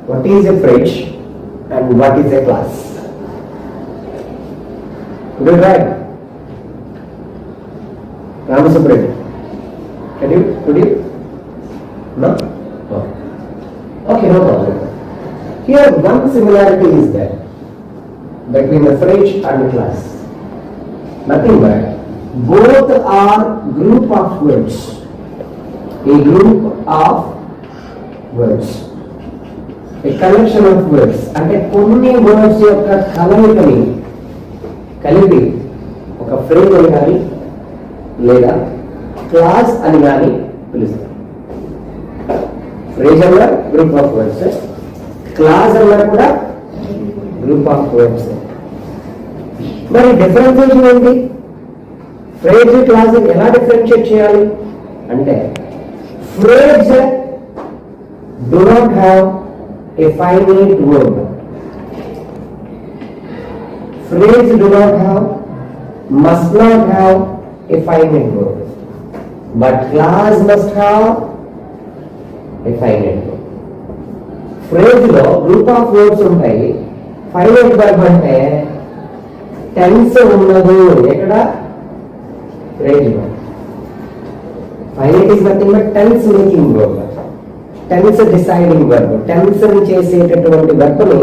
what is a fridge and what is a class? Could you try? Ramasubramanian, could you? No? Okay, no problem. Here one similarity is there between the fridge and the class. Nothing but both are group of words. A group of words. A collection of words. అంటే కొన్ని words యొక్క కలయికని కలిపి ఒక phrase అని కానీ లేదా class అని కానీ పిలుస్తారు. ఫ్రేజ్ అన్న గ్రూప్ ఆఫ్ వర్డ్స్, క్లాస్ అన్న కూడా గ్రూప్ ఆఫ్ వర్డ్స్. మరి డిఫరెన్షియేషన్ ఏంటి? ఫ్రేజ్ క్లాస్ ఎలా డిఫరెన్షియేట్ చేయాలి అంటే phrase do not have a finite verb. Phrase do not have, must not have a finite verb. But class must have a finite verb. Phrase lo group of words ఉంటాయి. Finite verb అంటే tense ఉన్నది ఎక్కడ? Phrase లో. Finite is nothing but tense making verb. Tense deciding verb. Tense ని చేసేటటువంటి verb ని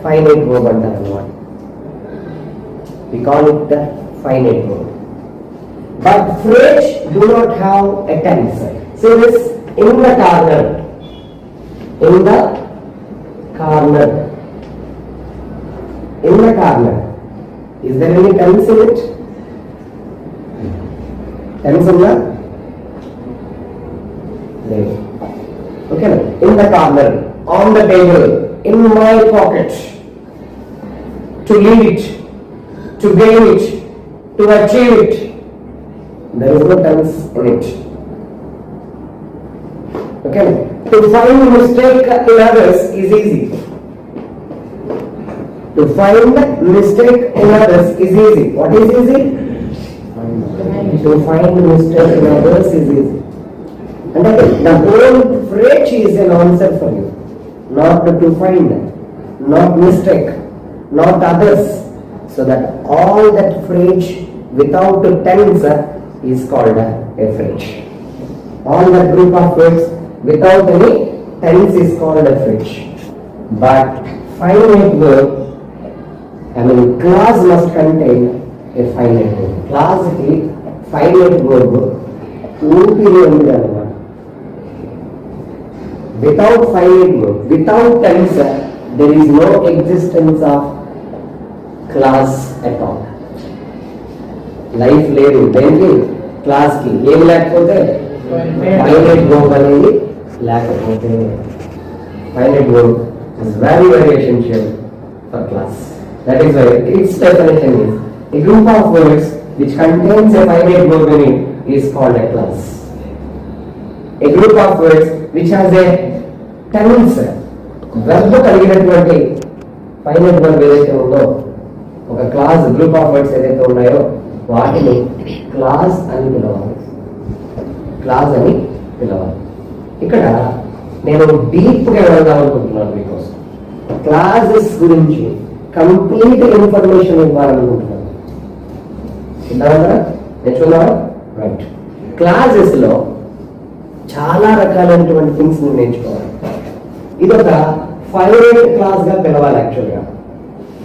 finite verb అంటారు అన్నమాట. We call it the finite verb. But phrase do not have a tense. So this in the corner. In the corner. In the corner. Is there any tense in it? Tense in the? No. Okay, in the corner, on the table, in my pocket, to leave it, to gain it, to achieve it. There is no tense in it. Okay, to find mistake in others is easy. To find mistake in others is easy. What is easy? To find mistake in others is easy. And the whole phrase is an answer for you. Not to find, not mistake, not others. So that all that phrase without tense is called a phrase. All that group of words without any tense is called a phrase. But finite verb, class must contain a finite verb. Class ki finite verb ఊపిరి ఉంది అన్నమాట. Without finite verb, without tense, there is no existence of class at all. Life లేదు దేనికి? Class కి. ఏం లేకపోతే finite verb అనేది లేకపోతే. Finite verb is very essential for class. That is why its definition is a group of words which contains a finite verb in it is called a class. A group of words which has a tense verb కలిగినటువంటి finite verb ఏదైతే ఉందో, ఒక class group of words ఏదైతే ఉన్నాయో వాటిని class అని పిలవాలి. Class అని పిలవాలి. ఇక్కడ నేను డీప్గా వెళ్దాం అనుకుంటున్నాను. మీకోసం క్లాసెస్ గురించి కంప్లీట్ ఇన్ఫర్మేషన్ ఇవ్వాలనుకుంటున్నాను. నేర్చుకుందామా? రైట్. క్లాసెస్ లో చాలా రకాలైనటువంటి థింగ్స్ మీరు నేర్చుకోవాలి. ఇదొక ఫైనైట్ క్లాస్ గా పిలవాలి. యాక్చువల్గా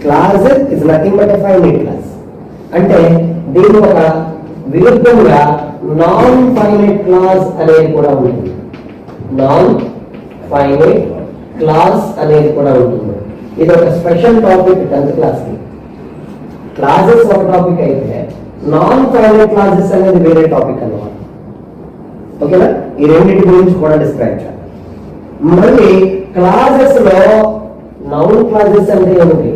class is nothing but a finite class. అంటే దీని ఒక విరుద్ధంగా నాన్ ఫైనైట్ క్లాస్ అనేది కూడా ఉంటుంది. నాన్ ఫైనైట్ క్లాస్ అనేది కూడా ఉంటుంది. ఇది ఒక స్పెషల్ టాపిక్ 10th క్లాస్ కి. క్లాసెస్ ఒక టాపిక్ అయితే నాన్ ఫైనైట్ క్లాసెస్ అనేది వేరే టాపిక్ అన్నమాట. ఓకేనా? ఈ రెండింటి గురించి కూడా డిస్క్రైబ్ చేయాలి. మళ్ళీ క్లాసెస్ లో నౌన్ క్లాసెస్ అంటే ఏమిటి,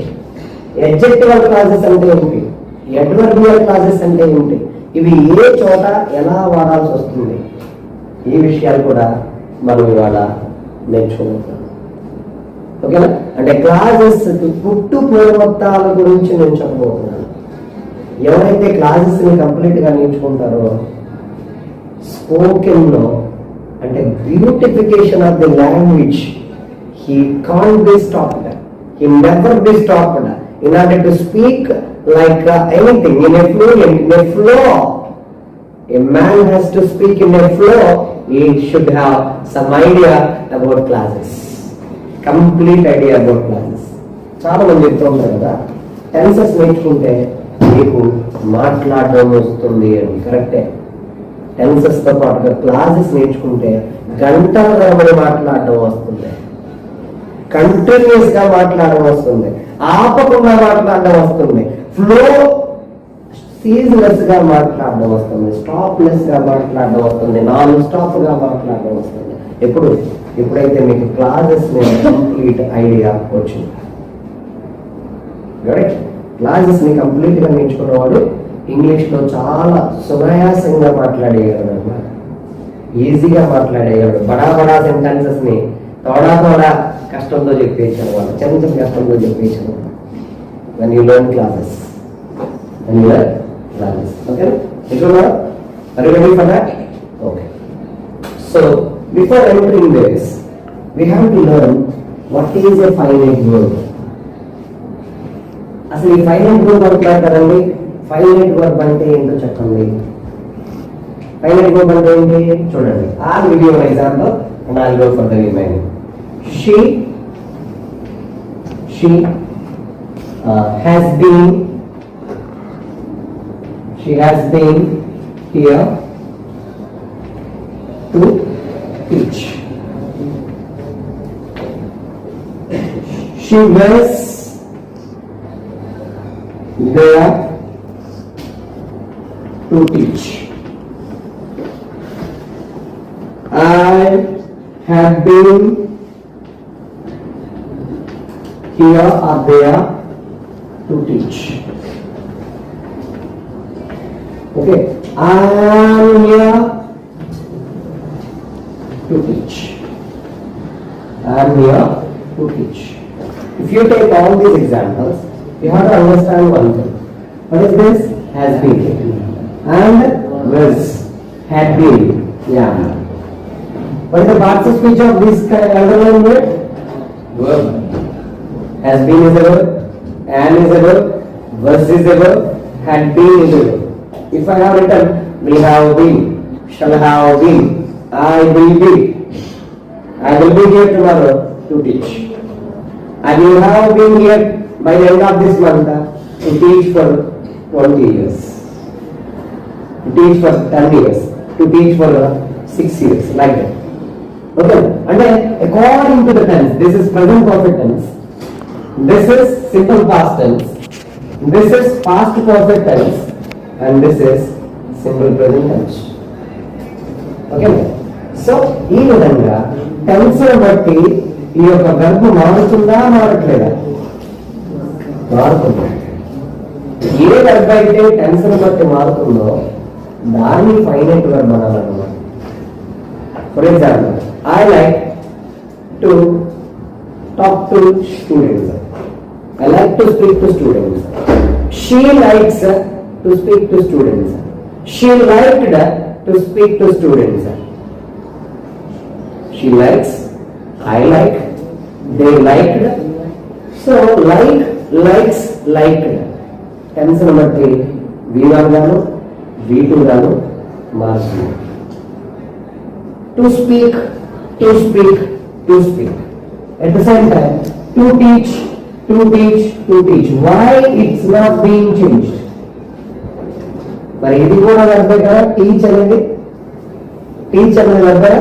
ఎడ్జెక్టివల్ క్లాసెస్ అంటే ఏమిటి, అడ్వర్బియల్ క్లాసెస్ అంటే ఏమిటి, ఇవి ఏ చోట ఎలా వాడాల్సి వస్తుంది, ఈ విషయాలు కూడా మనం ఇవాళ నేర్చుకుంటున్నాం. ఓకేనా? అంటే క్లాసెస్ పుట్టు పూర్వత్తాల గురించి నేను చెప్పబోతున్నాను. ఎవరైతే క్లాసెస్ ని కంప్లీట్ గా నేర్చుకుంటారో స్పోకెన్ లో అంటే beautification of the language he can't be stopped, he never be stopped in order to speak like anything in a fluent, in a flow. A man has to speak in a flow. He should have some idea about classes, complete idea about classes. చాలా మంది చెప్తూ ఉంటారు కదా, tenses నేర్చుకుంటే మీకు మాట్లాడడం వస్తుంది అని. కరెక్టే. టెన్సెస్ తో పాటుగా క్లాసెస్ నేర్చుకుంటే గంటల తరబడి మాట్లాడడం వస్తుంది, కంటిన్యూస్ గా మాట్లాడడం వస్తుంది, ఆపకుండా మాట్లాడడం వస్తుంది, ఫ్లో సీజ్లెస్ గా మాట్లాడడం వస్తుంది, స్టాప్లెస్ గా మాట్లాడడం వస్తుంది, నాన్ స్టాప్ గా మాట్లాడడం వస్తుంది. ఎప్పుడైతే మీకు క్లాసెస్ మీద కంప్లీట్ ఐడియా వచ్చింది. క్లాసెస్ ని కంప్లీట్ గా నేర్చుకున్నవాడు ఇంగ్లీష్ లో చాలా సునాయాసంగా మాట్లాడేయగలడు అన్నమాట, ఈజీగా మాట్లాడేయగలడు. బడా సెంటెన్సెస్ ని తోడా కష్టంతో చెప్పేసాను, వాళ్ళు చిన్న కష్టంతో చెప్పేసాను. when you learn classes, okay, are you ready for that? Okay, so before entering this we have to learn what is a finite verb. అసలు ఈ ఫైనైట్ వర్బ్ అంటారు కదండి, ఫైనైట్ వర్బ్ అంటే ఏంటో చెప్పండి. ఫైనైట్ వర్బ్ అంటే ఏంటి చూడండి. I'll give you an example and I'll go for the remaining. She has been here to teach. She was there to teach. I have been here or there to teach. Okay, I am here to teach. I am here to teach. If you take all these examples, you have to understand one thing. What is this? Has been and was, had been. Yeah. What is the parts of speech of this underlying word? Verb. Has been is a verb, am is a verb, was is a verb, had been is a verb. If I have written will have been, shall have been, I will be here tomorrow to teach. And you have been here by the end of this month to teach for 20 years, to teach for 10 years, to teach for 6 years, like that. Okay, and then according to the tense, this is present perfect tense, this is simple past tense, this is past perfect tense, and this is simple present tense. Okay, so ఈ విధంగా tense బట్టి ఈ యొక్క verb మారుతుందా మారట్లేదా? మారుతుంది. ఏ verb అయితే tense బట్టి మారుతుందో దాన్ని ఫైనైట్ వెర్బ్ అనాలన్నమాట. For example, I like to talk to students. I like to speak to students. She likes to speak to students. She liked to speak to students. She likes, I like, they liked. So like, likes, liked. Tense number 3 V1 గాను V2 గాను మారుతుంది. To speak, to speak, to speak. At the same time, to teach, to teach, to teach. Why it's not being changed? మరి ఇది కూడా వెర్బే కదా, teach అనేది. Teach అనేది వెర్బే,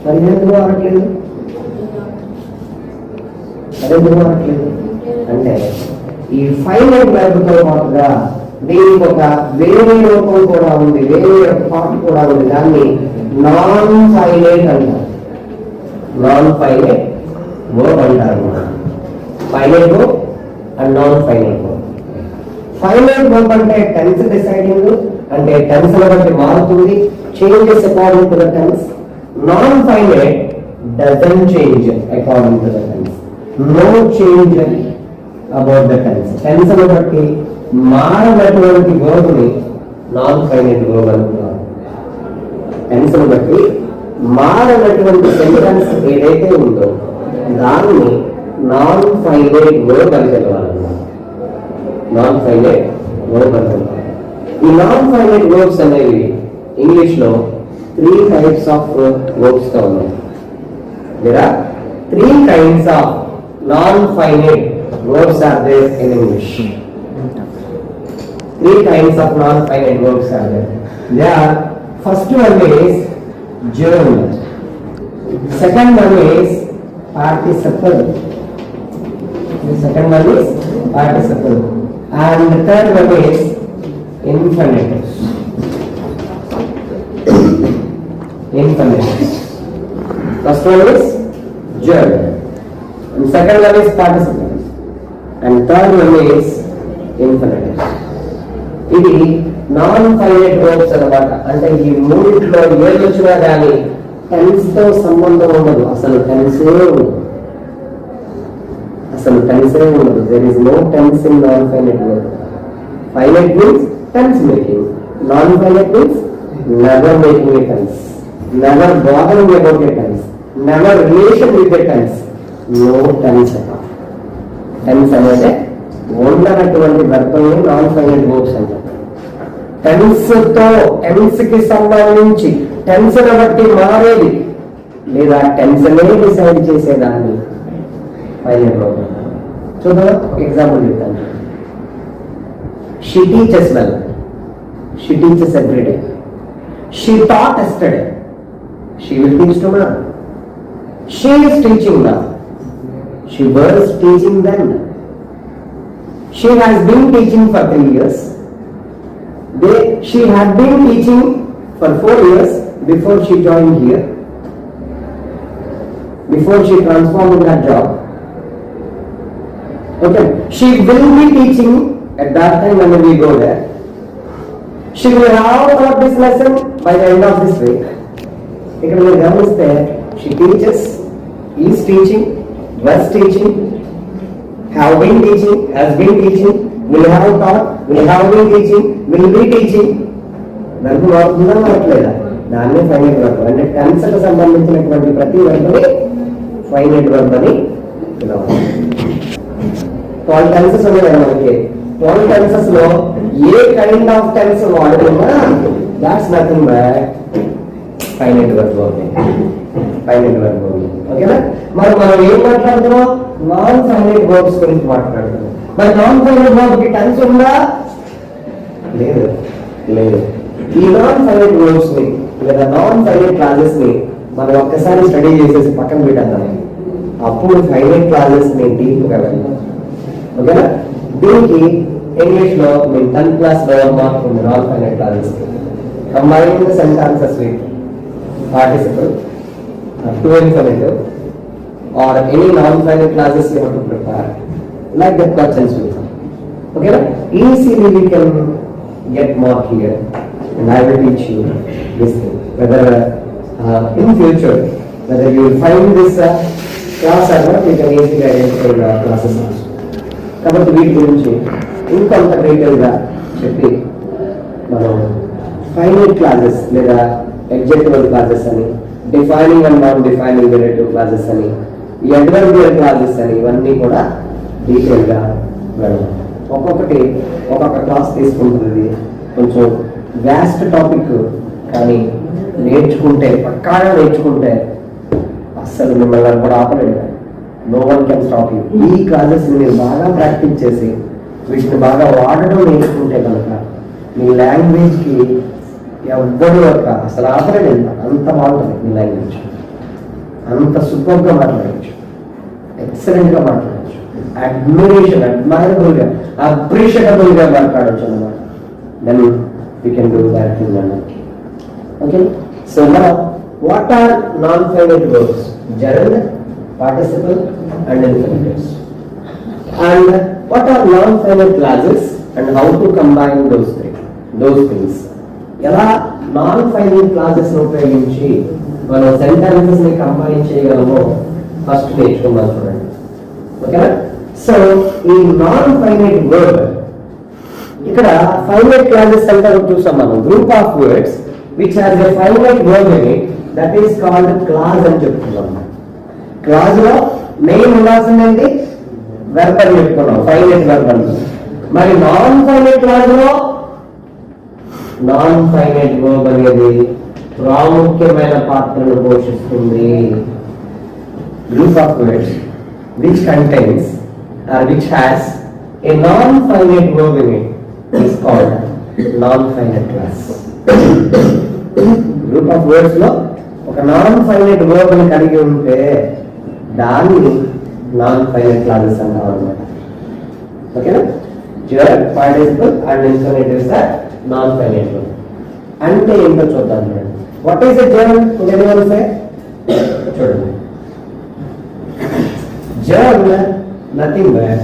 మరి ఎందుకు మారట్లేదు? అదెందుకు మారట్లేదు అంటే ఈ ఫైనైట్ వెర్బ్ తో పాటుగా దీనికి ఒక వేరే రూపం కూడా ఉంది, వేరే పార్ట్ కూడా ఉంది. దాన్ని నాన్ ఫైనైట్ అంటారు. నాన్ ఫైనైట్ వర్బ్ అంటారు. Finite verb and non finite verb. Finite verb అంటే టెన్స్ డిసైడింగ్, అంటే టెన్స్ బట్టి మారుతుంది, changes according to the tense. Non finite doesn't change according to the tense. No change about the tense. Tense బట్టి మారనటువంటి verb ని non finite verb అంటున్నారు. Tense బట్టి మారనటువంటి సెంటెన్స్ ఏదైతే ఉందో దాన్ని నాన్ ఫైనైట్ వర్బ్ అని పిలవాలన్నమాట. నాన్ ఫైనైట్ వర్బ్ అని పిలవాలి. ఈ నాన్ ఫైనైట్ వర్బ్స్ అనేవి ఇంగ్లీష్ లో 3 types of verbs గా ఉన్నాయి. There are 3 kinds of non-finite verbs are there in English. 3 kinds of non-finite verbs are there. They are, first one is gerund, second one is participle, the second one is participle, and the third one is infinitive. Infinitive. First one is gerund, and second one is participle, and third one is infinitive. ఇది non finite verbs అన్నమాట. అంటే ఈ మూడింటిలో ఏది వచ్చినా కానీ tense తో సంబంధం ఉండదు. అసలు టెన్సే ఉండదు. There is no tense in non finite verb. Finite means tense making, non finite means never making a tense, never bothering about a tense, never relation with a tense, no tense అట. Tense అనేది ఉండనటువంటి వర్బల్ని non finite verbs అంటారు. Tense తో tense కి సంబంధించి tense బట్టి మారేది లేదా టెన్స్ డిసైడ్ చేసేదాన్ని ఫైనైట్ వర్బ్. చూద్దాం, ఎగ్జాంపుల్ చెప్తాను. She teaches well, she teaches every day. She taught yesterday, she will teach tomorrow. She is teaching now, she was teaching then. She has been teaching for 3 years. She had been teaching for 4 years before she joined here, before she transformed her job. Okay, she will be teaching at that time when we go there. She will have taught this lesson by the end of this week. ఇక్కడ మీరు గమనిస్తే she teaches, is teaching, was teaching, have been teaching, has been teaching, will have taught, will have been teaching, will be teaching. దానికి వాడుతుందా వాడట్లేదా? దాన్నే finite verb. అంటే tense కు సంబంధించినటువంటి ప్రతి వర్బని finite verb అని పిలవాలి. 12 టెన్సెస్ ఉన్నాయి కదా మనకి. 12 టెన్సెస్ లో ఏ కైండ్ ఆఫ్ టెన్స్ వాడుతున్నా that's nothing but finite verb. Finite verb. ఓకేనా? మరి మనం ఏం మాట్లాడుతున్నాం? నాన్ ఫైనైట్ వర్బ్స్ గురించి మాట్లాడుతున్నాం. మరి నాన్ ఫైనైట్ వర్బ్ కి టెన్స్ ఉందా? లేదు. ఈ నాన్ ఫైనైట్ వర్బ్స్ ని లేదా నాన్ ఫైనైట్ క్లాసెస్ ని మనం ఒక్కసారి స్టడీ చేసేసి పక్కన పెట్టేద్దాం. అప్పుడు ఫైనైట్ క్లాసెస్ ని డీప్ గా వెళ్దాం. ఓకేనా? దీనికి ఇంగ్లీష్ లో మేము 10th క్లాస్ లోవర్ మార్క్ ఉంది నాన్ ఫైనైట్ క్లాసెస్ కి. Combining sentences with participle, to infinitive, or any non-finite clauses you have to prepare, like that questions will come. Okay, easily we can get mark here, and I will teach you this thing. Whether in future, whether you will find this class or not, you can easily identify the classes also. కాబట్టి వీటి గురించి ఇంకొంత detail గా చెప్పి మనం finite classes లేదా executive classes అని, defining and non defining relative classes అని, అడ్వర్బియల్ క్లాసెస్ అని ఇవన్నీ కూడా డీటెయిల్ గా వెళ్ళాలి. ఒక్కొక్కటి ఒక్కొక్క క్లాస్ తీసుకుంటుంది. కొంచెం వ్యాస్ట్ టాపిక్, కానీ నేర్చుకుంటే పక్కాగా నేర్చుకుంటే అస్సలు మిమ్మల్ని కూడా ఆపలేదు. No one can stop you. ఈ క్లాసెస్ మీరు బాగా ప్రాక్టీస్ చేసి వీటిని బాగా వాడడం నేర్చుకుంటే కనుక మీ లాంగ్వేజ్కి ఎవ్వరు అసలు ఆపరేట్ వెళ్తారు. అంత బాగుంటుంది మీ లాంగ్వేజ్. అంత సూపర్గా మాట్లాడచ్చు, ఎక్సలెంట్గా మాట్లాడచ్చు, అడ్మైరబుల్గా అప్రిషియటబుల్గా మాట్లాడచ్చు అన్నమాట. Then we can do that thing అన్నమాట. Okay, so now what are non finite verbs? Gerund, participle and infinitives. And what are non-finite clauses and how to combine those things? ఎలా నాన్ ఫైనైట్ క్లాసెస్ ఉపయోగించి మనం sentences ని combine చేయగలమో first నేర్చుకుందాం. చూడండి, ఓకేనా? So ఈ నాన్ ఫైనైట్ వర్డ్, ఇక్కడ ఫైనైట్ క్లాసెస్ అంటే చూసాం మనం, group of words which has a finite word in it, that is called clause అని చెప్తున్నాం. క్లాజ్ లో మెయిన్ ఉండాల్సిందేంటి వెర్బ్ అని చెప్పుకున్నాం, ఫైనైట్ వెర్బ్ అని. మరి నాన్ ఫైనైట్ క్లాజ్ లో నాన్ ఫైనైట్ వర్బ్ అనేది ప్రాముఖ్యమైన పాత్రను పోషిస్తుంది. Group of words which contains or which has a non-finite verb in it is called non-finite class. Group of words లో ఒక non-finite verb ని కలిగి ఉంటే దాన్ని non-finite classes అంటాం అన్నమాట. ఓకేనా? Gerund, participle and infinitive are non-finite verb. అంటే ఏంటో చూద్దాం చూడండి. What is a gerund? Could anyone say? చూడండి. Gerund nothing but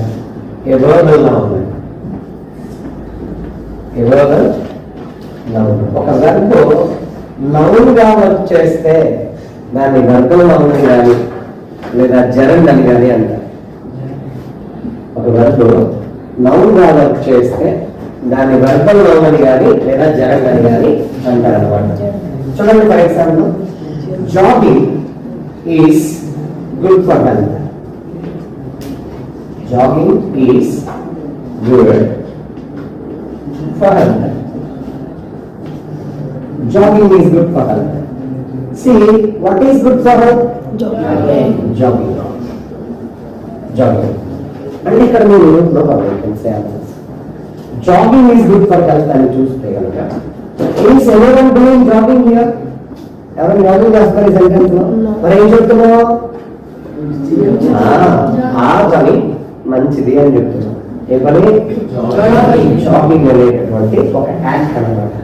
a verbal noun. A verbal noun. ఒక verb noun గా వర్క్ చేస్తే దాన్ని verbal noun అని కానీ లేదా gerund అని కానీ అంటారు. ఒక verb noun గా వర్క్ చేస్తే దాన్ని verbal noun అని కానీ లేదా gerund అని కానీ అంటారు అన్నమాట. చూడండి, for example jogging is good for health. Jogging is good for health. Jogging is good for health. See, what is good for health? Jogging. Jogging. Jogging. And ఇక్కడ మీరు no problem, you can say others. Jogging is good for health అని చూస్తే కనుక is anyone doing jogging here? ఎవరు jogging చేస్తారు ఈ sentence లో? మరి ఏం చెప్తున్నావు? ఆ పని మంచిది అని చెప్తున్నాం. ఏ పని? షాపింగ్ అనేటటువంటి ఒక యాక్ట్ అన్నమాట.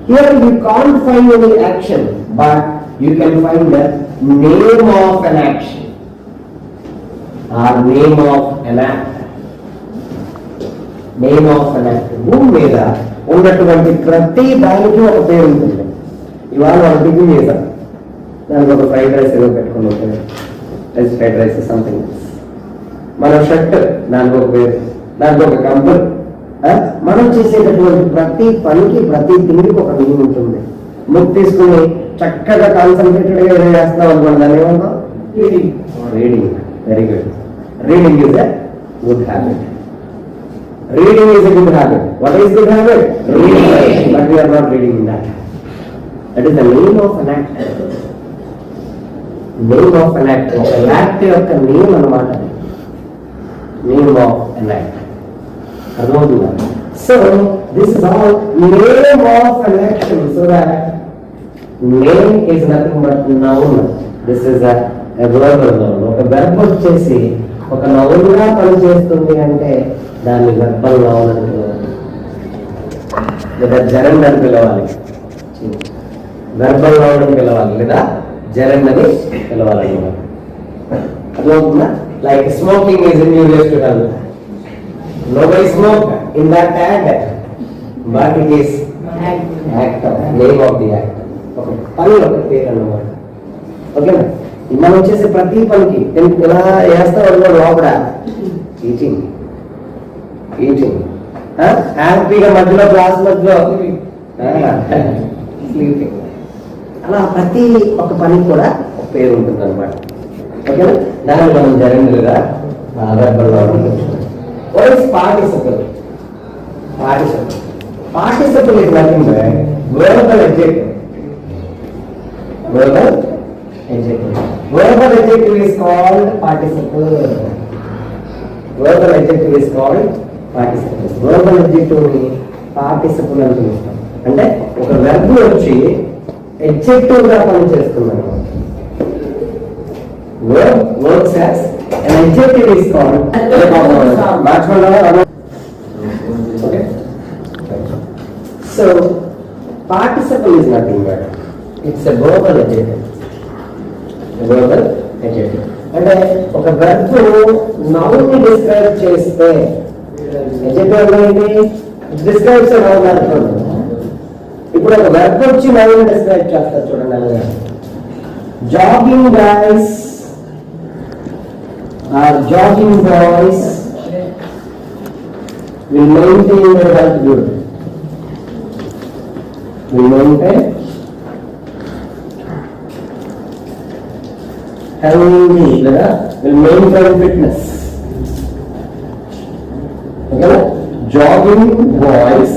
Here you can't find any action, but you can find the name of an action or name of an act. Name of an act. భూమి మీద ఉన్నటువంటి ప్రతి దానికి ఒక పేరు ఉంటుంది. ఇవాళ మనం టిఫిన్ చేశాం, దానికి ఒక ఫ్రైడ్ రైస్ ఏదో పెట్టుకుని ఉంటుంది, ఫ్రైడ్ రైస్ సంథింగ్. మన షర్ట్ దానికి ఒక పేరు, దానికి ఒక కంపెనీ. మనం చేసేటటువంటి ప్రతి పనికి ప్రతి తిండికి ఒక మీనింగ్ ఉంటుంది. బుక్ తీసుకుని చక్కగా కాన్సన్ట్రేటెడ్ గా ఏదో చేస్తున్నాం అనుకోండి, దాన్ని ఏమన్నా reading. Reading, very good. Reading is a good habit. Reading is a good habit. What is good habit? Reading. But we are not reading in that. That is the name of an act. Name of an act. An act యొక్క name అన్నమాట. Name of an act. Armadura. So this is all name of an action. So that name is nothing but noun. This is a verbal noun. ఒక verb వచ్చేసి ఒక noun గా పనిచేస్తుంది అంటే దాన్ని verbal noun అని పిలవాలి, లేదా జరండ్ అని పిలవాలి. వెర్బల్ నౌన్ అని పిలవాలి లేదా జరండ్ అని పిలవాలి అన్నమాట. అర్థమవుతుందా? Like smoking is injurious to health. Nobody smoke in that act, but it is act of name of the act. ఒక పని ఒక పేరు అన్నమాట. ఓకేనా? మనం చేసే ప్రతి పనికి ఎలా వేస్తాం లోపల ఈటింగ్, ఈటింగ్, హ్యాపీగా మధ్యలో క్లాస్ మధ్యలో స్లీపింగ్, అలా ప్రతి ఒక్క పనికి కూడా ఒక పేరు ఉంటుంది అనమాట. ఓకేనా? దాన్ని మనం జరండుగా participle. Participle participle is nothing but verbal adjective. Verbal adjective. Verbal adjective is called participle. Verbal adjective is called participle. Verbal adjective ని participle అని పిలుస్తాం. అంటే ఒక వెర్బ్ వచ్చి adjective గా పనిచేస్తుంది అన్నమాట. Verb works as an adjective is called. Okay. So participle is nothing but it's a verbal adjective. A verbal adjective. అంటే ఒక వెర్బ్ నౌన్ ని డిస్క్రైబ్ చేస్తే adjective ఏంటి? డిస్క్రైబ్స్ ఎ నౌన్ అనుకోండి. ఇప్పుడు ఒక వెర్బ్ వచ్చి నౌన్ ని డిస్క్రైబ్ చేస్తారు చూడండి. అలాగే jogging guys or jogging boys will maintain their health good. Will maintain healthy లేదా will maintain fitness. Okay? Jogging boys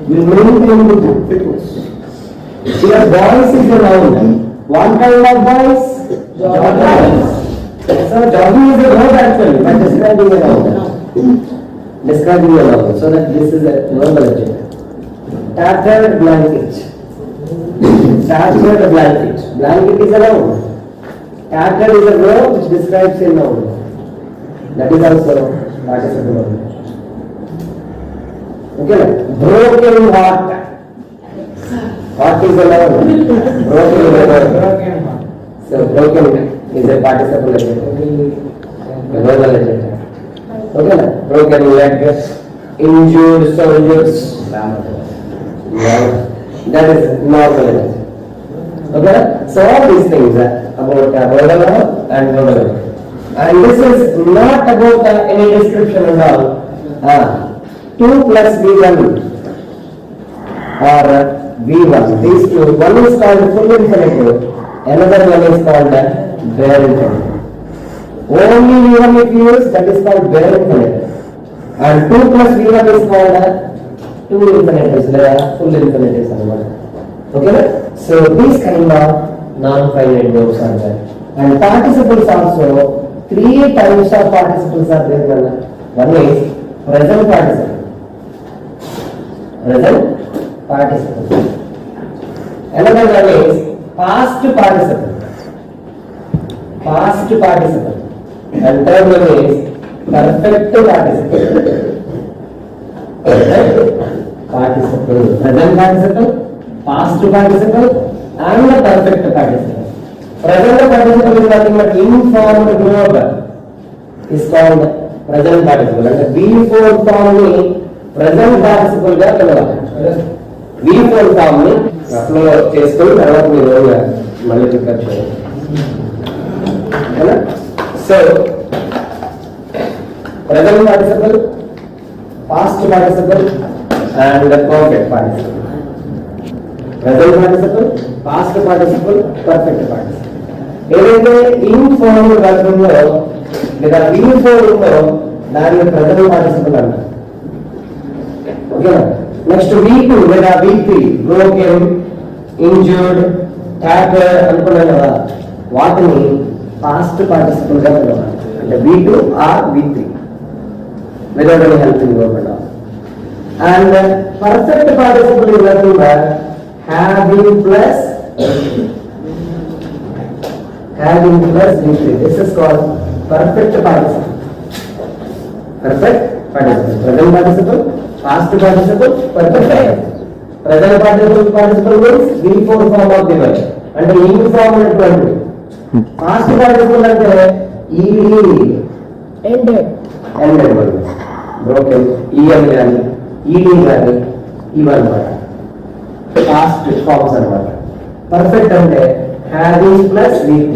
will maintain the fitness. Here boys is a noun. What kind of boys? Joggers. So jogging is a verb actually, but describing a noun. Describing a noun. So that this is a verbal adjective. Tattered blanket. Tattered blanket. Blanket is a noun. Tattered is a verb which describes a noun. That is also participle only. Okay, broken heart. Heart is a noun. Broken is a verb. So broken is a participle adjective. A verbal adjective. Okay, broken leg, injured soldiers. That is normal adjective. Okay, so all these things about verbal verb and verbal verb. And this is not about any description at all. 2 plus V1 or V1. These two, one is called full infinitive, another one is called bare infinitive. Only V1 if you use, that is called bare infinitive. And 2 plus V1 is called 2 infinitives, full infinitives. Okay? So these kind of non-finite verbs are there. And participles also, 3 types of participles are there. One is present participle. Present participle. Another one is past participle. Past participle. And third one is perfect participle. Perfect participle. Present participle, past participle, and the perfect participle. Present participle is nothing but informed verb is called present participle. And the V4 form ni present participle ga పిలవాలి. V4 form ni అప్లో చేసుకొని తర్వాత మీరు మళ్ళీ pickup చేయాలి. So present participle, past participle, and perfect participle. Present participle, past participle, perfect participle. ఏదైతే informed verb ఉందో లేదా V4 ఉందో దాన్ని present participle అంటారు. ఓకేనా? నెక్స్ట్ V2 లేదా V3 broken, injured, tattered అనుకున్నాం కదా, వాటిని past participle గా పిలవాలి. అంటే V2 or V3 without any helping verb at all. And perfect participle is nothing but having plus V3. This is called perfect participle. Perfect participle. Present participle, past participle, perfect participle. Present participle means V4 form of the verb. And the ing form ఉన్నటువంటి past participle అంటే ended verb. Broken, EM కానీ ED కానీ ఇవన్నమాట past forms అన్నమాట. Perfect అంటే having plus V3,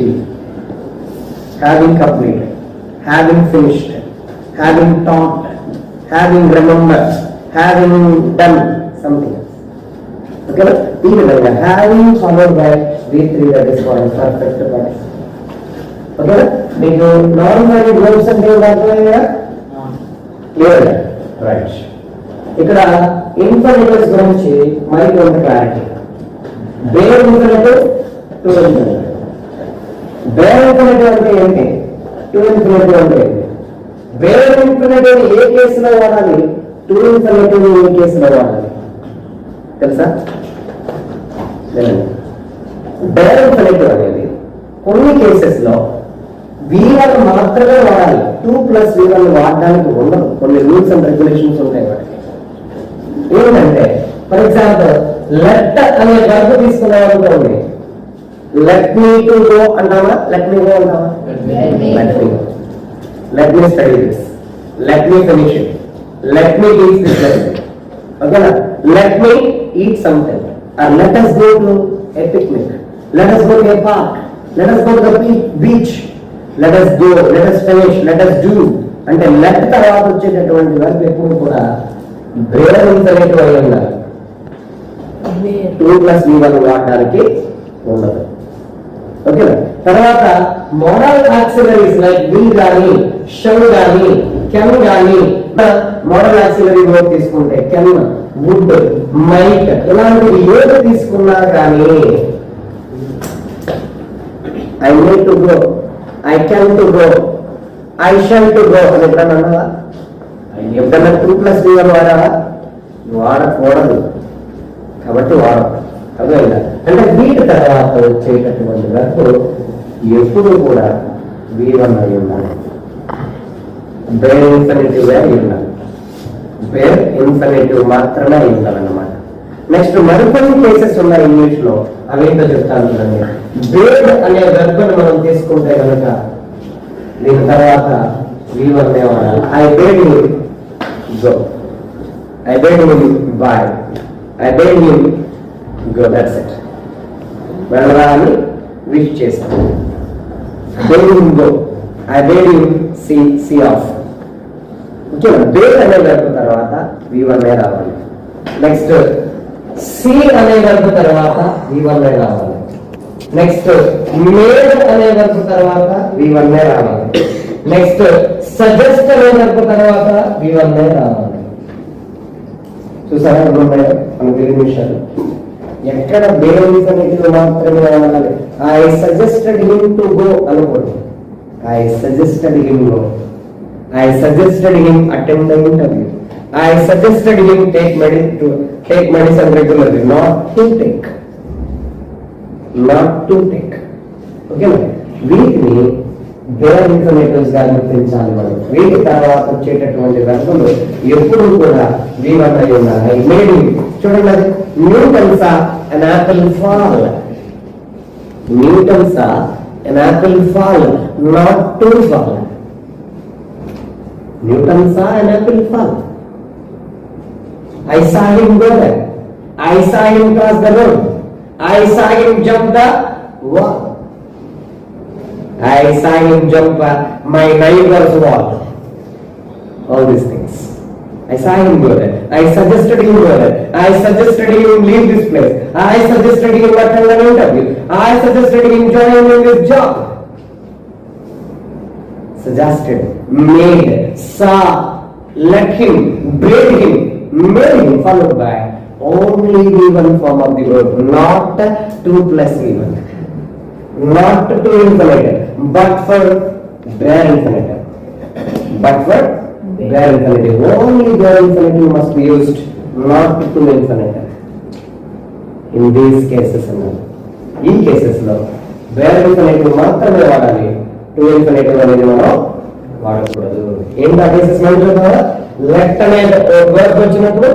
having completed, having finished, having taught, having remembered, having done something else. Okay, ఈ విధంగా having followed by V3, that is called perfect participle. Okay, మీకు normal verbs అంటే అర్థమయ్యాయా? Clear right. ఇక్కడ ఇన్ఫినిటివ్స్ గురించి మరి కొంత clarity. Bare infinitive, to infinitive. Bare infinitive అంటే ఏంటి, టు ఇన్ఫినిటివ్ అంటే ఏంటి? బేర్ ఇన్ఫినిటివ్ ఏ కేసులో వాడాలి, టు ఇన్ఫినిటివ్ ఏ కేసులో వాడాలి తెలుసా? బేర్ ఇన్ఫినిటివ్ అనేది కొన్ని కేసెస్ లో V1 మాత్రమే వాడాలి, 2 plus V1 వాడడానికి ఉండదు. కొన్ని రూల్స్ అండ్ రెగ్యులేషన్స్ ఉంటాయి వాటికి. ఏంటంటే ఫర్ ఎగ్జాంపుల్ లెట్ అనే వర్బ్ తీసుకున్నామనుకోండి, లెట్ మీ టు గో అంటామా, లెట్ మీ గో అంటామా? Let me study this, let me finish it, let me teach this lesson. ఓకేనా? Let me eat something, or let us go to a picnic, let us go to a park, let us go to the beach, let us go, let us finish, let us do. అంటే let తర్వాత వచ్చేటటువంటి verb ఎప్పుడు కూడా bear infinitive అయి ఉండాలి. 2 plus V1 వాడడానికి ఉండదు. ఓకేనా? తర్వాత మోడల్ ఆక్సిలరీస్ లైక్ విల్ కానీ షల్ కానీ కెన్ కానీ మోడల్ ఆక్సిలరీ వర్డ్ తీసుకుంటే కెన్ వుడ్ మైట్ ఇలాంటివి ఏది తీసుకున్నా కానీ I need to go, I can to go, I shall to go అని ఎప్పుడన్నా అన్నావా? ఎప్పుడన్నా 2+V1 వాడావా? వాడకూడదు కాబట్టి వాడదు. అర్థమైందా? అంటే వీటి తర్వాత వచ్చేటటువంటి వరకు ఎప్పుడు కూడా V1 అయి ఉండాలి, బేర్ ఇన్ఫినిటివ్ అయి ఉండాలి, బేర్ ఇన్ఫినిటివ్ మాత్రమే అయి ఉండాలన్నమాట. నెక్స్ట్ మరికొన్ని కేసెస్ ఉన్నాయి ఇంగ్లీష్ లో, అవేంటో చెప్తాను చూడండి. బేడ్ అనే వెర్బ్ మనం తీసుకుంటే కనుక దీని తర్వాత V1 వాడాలి. I bade you go, I bade you bye, I bade you go, that's it. వెళ్ళరా అని విష్ చేస్తాను. Bade you go, I bade you see off. Bade అనే వెర్బ్ తర్వాత V1 రావాలి. నెక్స్ట్ సి అనే వెర్బ్ తర్వాత V1 రావాలి. నెక్స్ట్ మేడ్ అనే వెర్బ్ తర్వాత V1 రావాలి. నెక్స్ట్ సజెస్ట్ అనే వెర్బ్ తర్వాత V1 రావాలి. చూసారా మన తెలుగు విషయాలు ఎక్కడ బేస్ అనేది మాత్రమే రావాలి. I suggested him to go అనుకోండి, I suggested him go, I suggested him attend the interview, I suggested him take medicine regularly, not to take. Okay, వీటిని వేరే ఇన్ఫర్మేటివ్స్ గా గుర్తించాలి మనం. వీటి తర్వాత వచ్చేటటువంటి వెర్బులు ఎప్పుడు కూడా V1 అయి ఉండాలి. మేడ్ చూడండి, Newton saw an apple fall, Newton saw an apple fall, not to fall. Newton saw an apple fall. I saw him go there. I saw him cross the road. I saw him jump the wall. I saw him jump my neighbor's wall. All these things. I saw him go there. I suggested him go there. I suggested him leave this place. I suggested him attend an interview. I suggested him join in this job. Suggested, made, saw, let him, bade him, made him, followed by only V1 form of the verb, not 2+V1, not to infinitive, but for bare infinitive, but for bare infinitive. Only bare infinitive must be used, not to infinitive. In these cases, in cases lo bare infinitive మాత్రమే వాడాలి, to infinitive అనేది మనం వాడకూడదు. ఏంటి ఆ cases మనం let అనే verb వచ్చినప్పుడు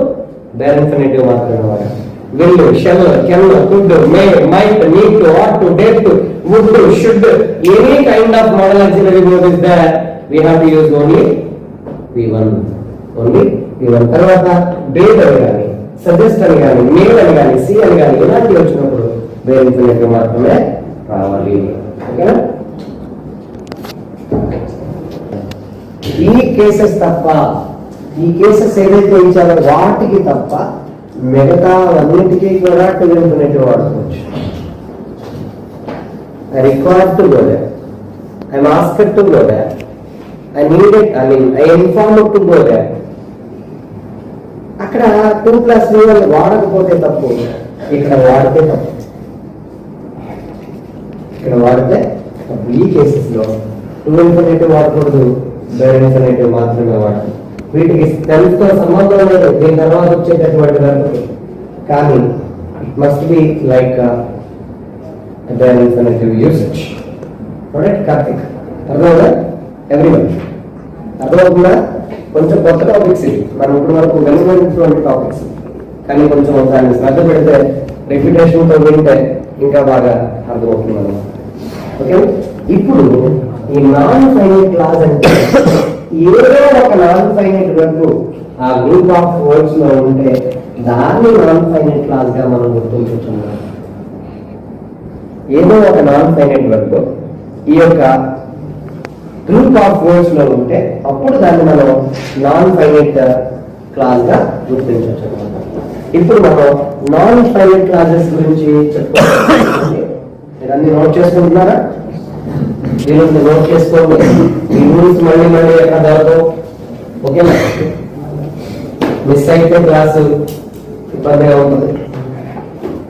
బేర్ ఇన్ఫినిటివ్ మాత్రమే వాడాలి. Will, shall, can, could, may, might, need to, ought to, dare to, would to, should, any kind of modal auxiliary verb is there, we have to use only V1. Only V1. తర్వాత date అని కానీ, suggest అని కానీ, male అని కానీ, C అని కానీ ఇలాంటివి వచ్చినప్పుడు బేర్ ఇన్ఫినిటివ్ మాత్రమే రావాలి. ఓకేనా? ఈ కేసెస్ తప్ప, ఈ కేసెస్ ఏదైతే ఇచ్చారో వాటికి తప్ప మిగతా అన్నిటికీ కూడా టు ఇన్ఫినిటివ్ వాడుకోవచ్చు. I required to go there, I am asked to go there, I needed, I informed to go there. అక్కడ 2+V1 వాడకపోతే తప్పు, ఇక్కడ వాడితే తప్పు, ఇక్కడ వాడితే తప్పు. ఈ కేసెస్ లో టు ఇన్ఫినిటివ్ వాడకూడదు, బేర్ ఇన్ఫినిటివ్ మాత్రమే వాడాలి. వీటికి టెన్స్ తో సంబంధం లేదు, దీని తర్వాత వచ్చేటటువంటి వరకు, కానీ it must be like bare infinitive usage. Karthik అర్థమవుదా? ఎవ్రీవన్ అర్థమవుతుందా? కొంచెం కొత్త టాపిక్స్ ఇవి, మనం ఇప్పుడు వరకు వెలువడినటువంటి టాపిక్స్, కానీ కొంచెం దాన్ని శ్రద్ధ పెడితే రెప్యుటేషన్ తో వింటే ఇంకా బాగా అర్థమవుతుంది మనం. ఓకే, ఇప్పుడు ఈ నాన్ ఫైనైట్ క్లాస్ అంటే ఏదో ఒక నాన్ ఫైనైట్ వర్బ్ ఆ గ్రూప్ ఆఫ్ వర్డ్స్ లో ఉంటే దాన్ని నాన్ ఫైనైట్ క్లాస్ గా మనం గుర్తించుతున్నాం. ఏదో ఒక నాన్ ఫైనైట్ వర్బ్ ఈ యొక్క గ్రూప్ ఆఫ్ వర్డ్స్ లో ఉంటే అప్పుడు దాన్ని మనం నాన్ ఫైనైట్ క్లాస్ గా గుర్తించవచ్చు. ఇప్పుడు మనం నాన్ ఫైనైట్ క్లాసెస్ గురించి చెప్పుకోవాలి. మీరు అన్ని నోట్ చేసుకుంటున్నారా? దీని నోట్ చేసుకోండి. ఈ రూల్స్ మళ్ళీ మళ్ళీ ఎక్కడ దొరకవు. ఓకేనా? మిస్ అయితే క్లాసు ఇబ్బందిగా ఉంటుంది,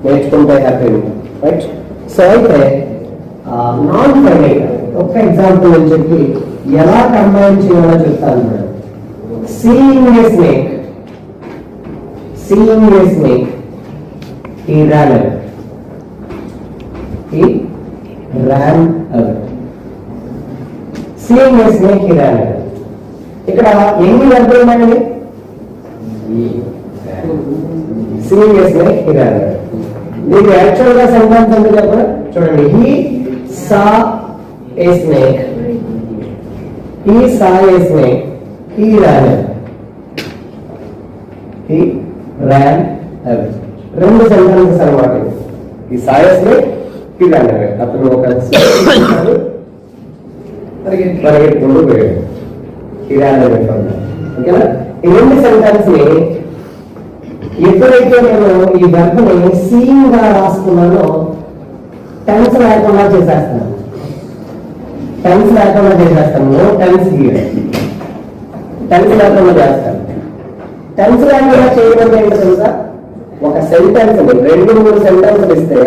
నేర్చుకుంటే హ్యాపీ ఉంటుంది. రైట్? సో అయితే నాన్ ఫైనైట్ ఒక్క ఎగ్జాంపుల్ అని చెప్పి ఎలా కంబైన్ చేయాలో చెప్తాను madam. Seeing a snake, seeing a snake, he ran away. He ran away. Seeing a snake, he ran away. ఇక్కడ ఎన్ని వర్బులు ఉన్నాయండి? Seeing a snake, he ran away. దీనికి యాక్చువల్ గా సెంటెన్స్ ఎందుకు చెప్పండి చూడండి. He saw a snake, he saw a snake, he ran away. He ran away. రెండు sentences అన్నమాట. ఈ సాయస్ని he ran away. అతను ఒక పరిగెట్టుకుంటూ పోయాడు. he ran away from that. ఓకేనా? ఈ రెండు సెంటెన్స్ ని ఎప్పుడైతే నేను ఈ వెర్బ్ని సీయింగ్ గా రాసుకున్నానో టెన్స్ లేకుండా చేసేస్తాను. టెన్స్ లేకుండా చేసేస్తాను. No tense here. టెన్స్ లేకుండా చేస్తాను. టెన్స్ లేకుండా చేయడం ఏంటో తెలుసా? ఒక సెంటెన్స్ రెండు మూడు సెంటెన్స్ ఇస్తే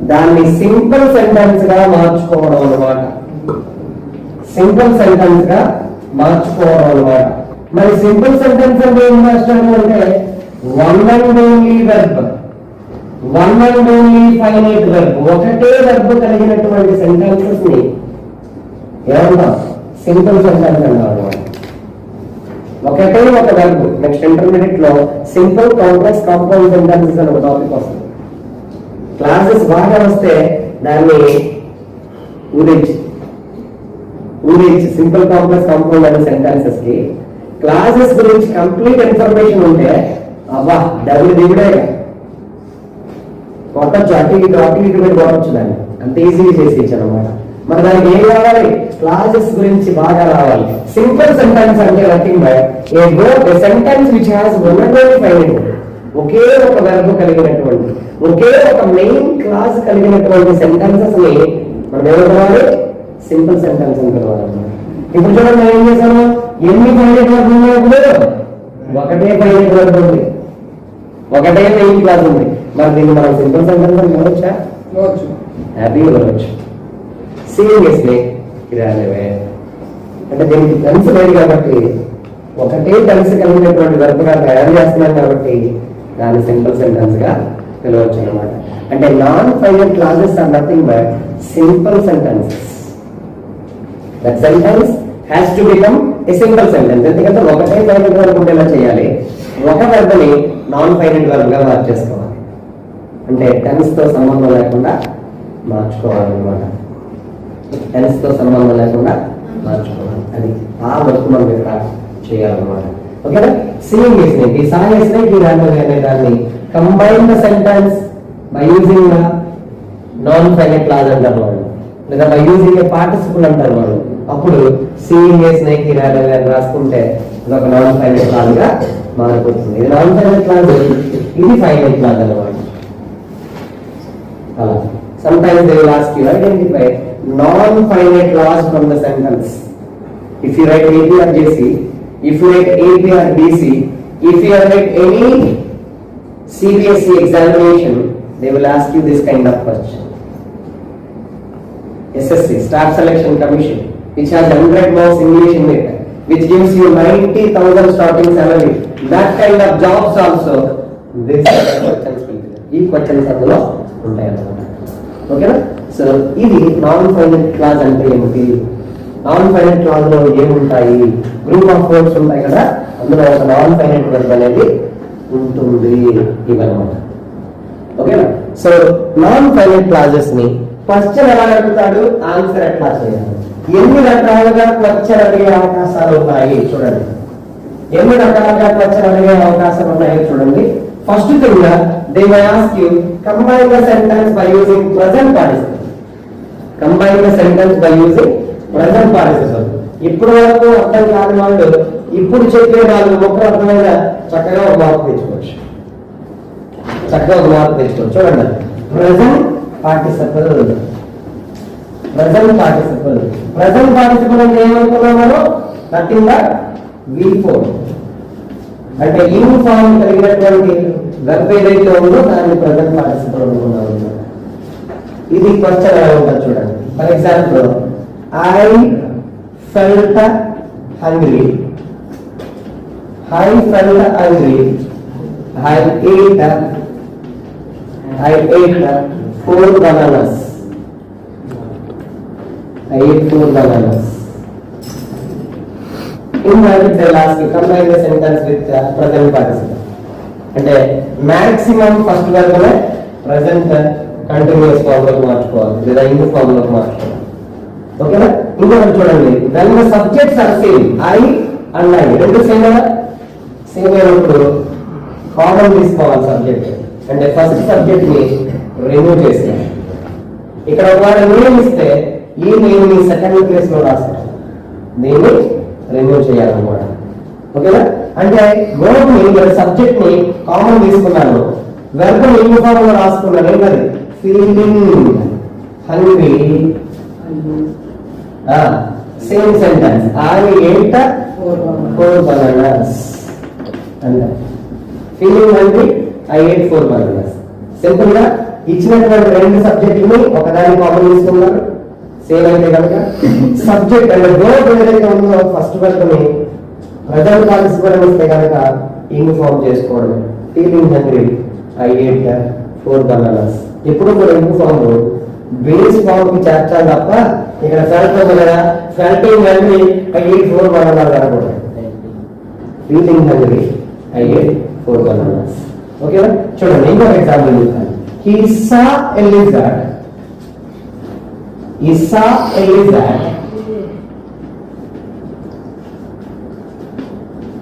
దాన్ని సింపుల్ సెంటెన్స్ గా మార్చుకోవడం అన్నమాట. సింపుల్ సెంటెన్స్ గా మార్చుకోవడం అన్నమాట. మరి సింపుల్ సెంటెన్స్ అంటే ఏం రాష్ట్రం అంటే one and only verb, one and only finite verb, ఒకటే వెర్బ్ కలిగినటువంటి సెంటెన్సెస్ ని ఏమంటాం? సింపుల్ సెంటెన్స్ అంటాం అన్నమాట. ఒకటే ఒక వెర్బ్. నెక్స్ట్ ఇంటర్మీడియట్ లో సింపుల్, కాంప్లెక్స్, కాంపౌండ్ సెంటెన్సెస్ అని ఒక టాపిక్ వస్తుంది. క్లాసెస్ బాగా వస్తే దాన్ని ఊరించి సింపుల్, కాంప్లెక్స్, కాంపౌండ్ అనే సెంటెన్సెస్ కి క్లాసెస్ గురించి కంప్లీట్ ఇన్ఫర్మేషన్ ఉంటే అబ్బా డబ్బులు దిగుడే కొట్టచ్చు. అటు ఇటు పెట్టి కొట్టచ్చు. దాన్ని అంత ఈజీగా చేసి ఇచ్చాను అనమాట. మరి దానికి ఏం కావాలి? క్లాసెస్ గురించి బాగా రావాలి. సింపుల్ సెంటెన్స్ అంటే nothing but a sentence which has one and only finite, ఒకే ఒక వెర్బ్ కలిగినటువంటి, ఒకే ఒక మెయిన్ క్లాస్ కలిగినటువంటి సెంటెన్సెస్ ని మనం ఏం పిలవాలి? సింపుల్ సెంటెన్స్ అని పిలవాలి. ఇప్పుడు చూడండి మనం ఏం చేశాము? ఎన్ని ఫైనైట్ వెర్బ్ ఉన్నాయి? ఒకటే ఫైనైట్ వెర్బ్ ఉంది, ఒకటే మెయిన్ క్లాస్ ఉంది. మరి దీన్ని మనం సింపుల్ సెంటెన్స్ అని పిలవచ్చా? హ్యాపీగా పిలవచ్చు. Seeing a snake, he ran away. అంటే దీనికి టెన్స్ లేదు కాబట్టి ఒకటే టెన్స్ కలిగినటువంటి వెర్బ్గా తయారు చేస్తున్నాం కాబట్టి దాన్ని సింపుల్ సెంటెన్స్ గా పిలవచ్చు అనమాట. అంటే non finite clauses are nothing but simple sentences. That sentence has to become a simple sentence. ఎందుకంటే ఒకటే ఫైనైట్ వెర్బ్ ఉండేలా చేయాలి. ఒక వెర్బ్ని నాన్ ఫైనైట్ వెర్బ్ గా మార్చేసుకోవాలి. అంటే టెన్స్ తో సంబంధం లేకుండా మార్చుకోవాలన్నమాట. టెన్స్ తో సంబంధం లేకుండా మార్చుకోవాలి. అది ఆ వర్క్ మనం ఇక్కడ చేయాలన్నమాట. ఓకేనా? సీయింగ్ ఏ స్నేక్, ఈ సాయ్ ఏ స్నేక్, ఈ ran away అనే దాన్ని combine the sentence by using the non finite clause అంటారు వాళ్ళు, లేదా బై యూజింగ్ ఏ పార్టిసిపుల్ అంటారు వాళ్ళు. అప్పుడు సీయింగ్ ఏ స్నేక్, ఈ ran away అని రాసుకుంటే ఇది ఒక నాన్ ఫైనైట్ క్లాజ్ గా మారిపోతుంది. ఇది నాన్ ఫైనైట్ క్లాజ్, ఇది ఫైనైట్ క్లాజ్ అన్నమాట. అలా sometimes they will ask you identify non-finite clause from the sentence. If you write AP or JC, if you write AP or DC, if you write any CBSE examination, they will ask you this kind of question. SSC, Staff Selection Commission, which has 100 marks English in it, which gives you 90,000 starting salary. That kind of jobs also, this questions will be there. ఈ questions అందులో ఉంటాయి అన్నమాట. ఓకేనా? So ఇది non finite clause అంటే ఏమిటి? Non finite clause లో ఏముంటాయి? గ్రూప్ ఆఫ్ వర్డ్స్ ఉంటాయి కదా, అందులో ఒక నాన్ ఫైనైట్ వర్బ్ అనేది ఉంటుంది ఇవన్నమాట. ఓకేనా? సో నాన్ ఫైనైట్ క్లాజెస్ ని క్వశ్చన్ ఎలా అడుగుతాడు, ఆన్సర్ ఎట్లా చేయాలి, ఎన్ని రకాలుగా క్వశ్చన్ అడిగే అవకాశాలు ఉన్నాయి చూడండి. ఎన్ని రకాలుగా క్వశ్చన్ అడిగే అవకాశాలు ఉన్నాయో చూడండి. First thing, they may ask you combine the sentence by using present participle. Combine the sentence by using present participle. ఇప్పుడు వరకు అర్థం కాని వాళ్ళు ఇప్పుడు చెప్పే వాళ్ళు ఒకరు అర్థమైన చక్కగా ఒక మార్పు తెచ్చుకోవచ్చు. చూడండి, present participle present participle. Present participle అంటే ఏమనుకున్నాం మనం? Nothing but V4. అంటే ఇన్ ఫామ్ కలిగినటువంటి వెర్బ్ ఏదైతే ఉందో దాన్ని ప్రజెంట్ పార్టిసిపల్ అనుకున్నాం. ఇది క్వశ్చన్ ఎలా ఉంటుంది చూడండి. For example, I felt hungry. I felt hungry. I ate 4 bananas. I ate 4 bananas. In that they'll ask you combine the sentence with present participle. అంటే maximum first verb నే present continuous form లోకి మార్చుకోవాలి లేదా in form లోకి మార్చుకోవాలి. ఓకేనా? ఇంకొకటి చూడండి, when the subjects are same, I and I రెండు సేమ్ కదా. సేమ్ అయినప్పుడు కామన్ తీసుకోవాలి సబ్జెక్ట్. అంటే ఫస్ట్ సబ్జెక్ట్ ని రిమూవ్ చేసేయాలి. ఇక్కడ ఒకవేళ నేమ్ ఇస్తే ఈ నేమ్ ని సెకండ్ ప్లేస్ లో రాస్తారు, దీన్ని రిమూవ్ చేయాలన్నమాట. ఓకేనా? అంటే వర్బ్ ని సబ్జెక్ట్ ని కామన్ తీసుకున్నాను, వెర్బ్ ని ఇన్ ఫామ్ లో రాసుకున్నాను. ఏంటది? Feeling hungry. Same sentence, I ate 4 bananas. Feeling hungry, I ate 4 bananas. Simple గా ఇచ్చినటువంటి రెండు సబ్జెక్టుని ఒకదాని కామన్ తీసుకున్నారు, సేమ్ అయితే కనుక సబ్జెక్ట్ అంటే వర్బ్ ఏదైతే ఉందో ఫస్ట్ వర్బ్ ని ప్రజెంట్ పార్టిసిపల్ ఇస్తే కనుక ఇన్ ఫామ్ చేసుకోవడం. Feeling hungry, I ate 4 bananas. ఎప్పుడు కూడా ఇన్ ఫామ్ బేస్ ఫామ్ కి చేర్చాలి తప్ప ఇక్కడ ఫెల్ట్ ఉంది కదా, pelting hungry, I ate 4 bananas అనకూడదు. Feeling hungry, I ate 4 bananas. ఓకేనా? చూడండి ఇంకొక ఎగ్జాంపుల్ చెప్తాను. He saw a lizard. He saw a lizard.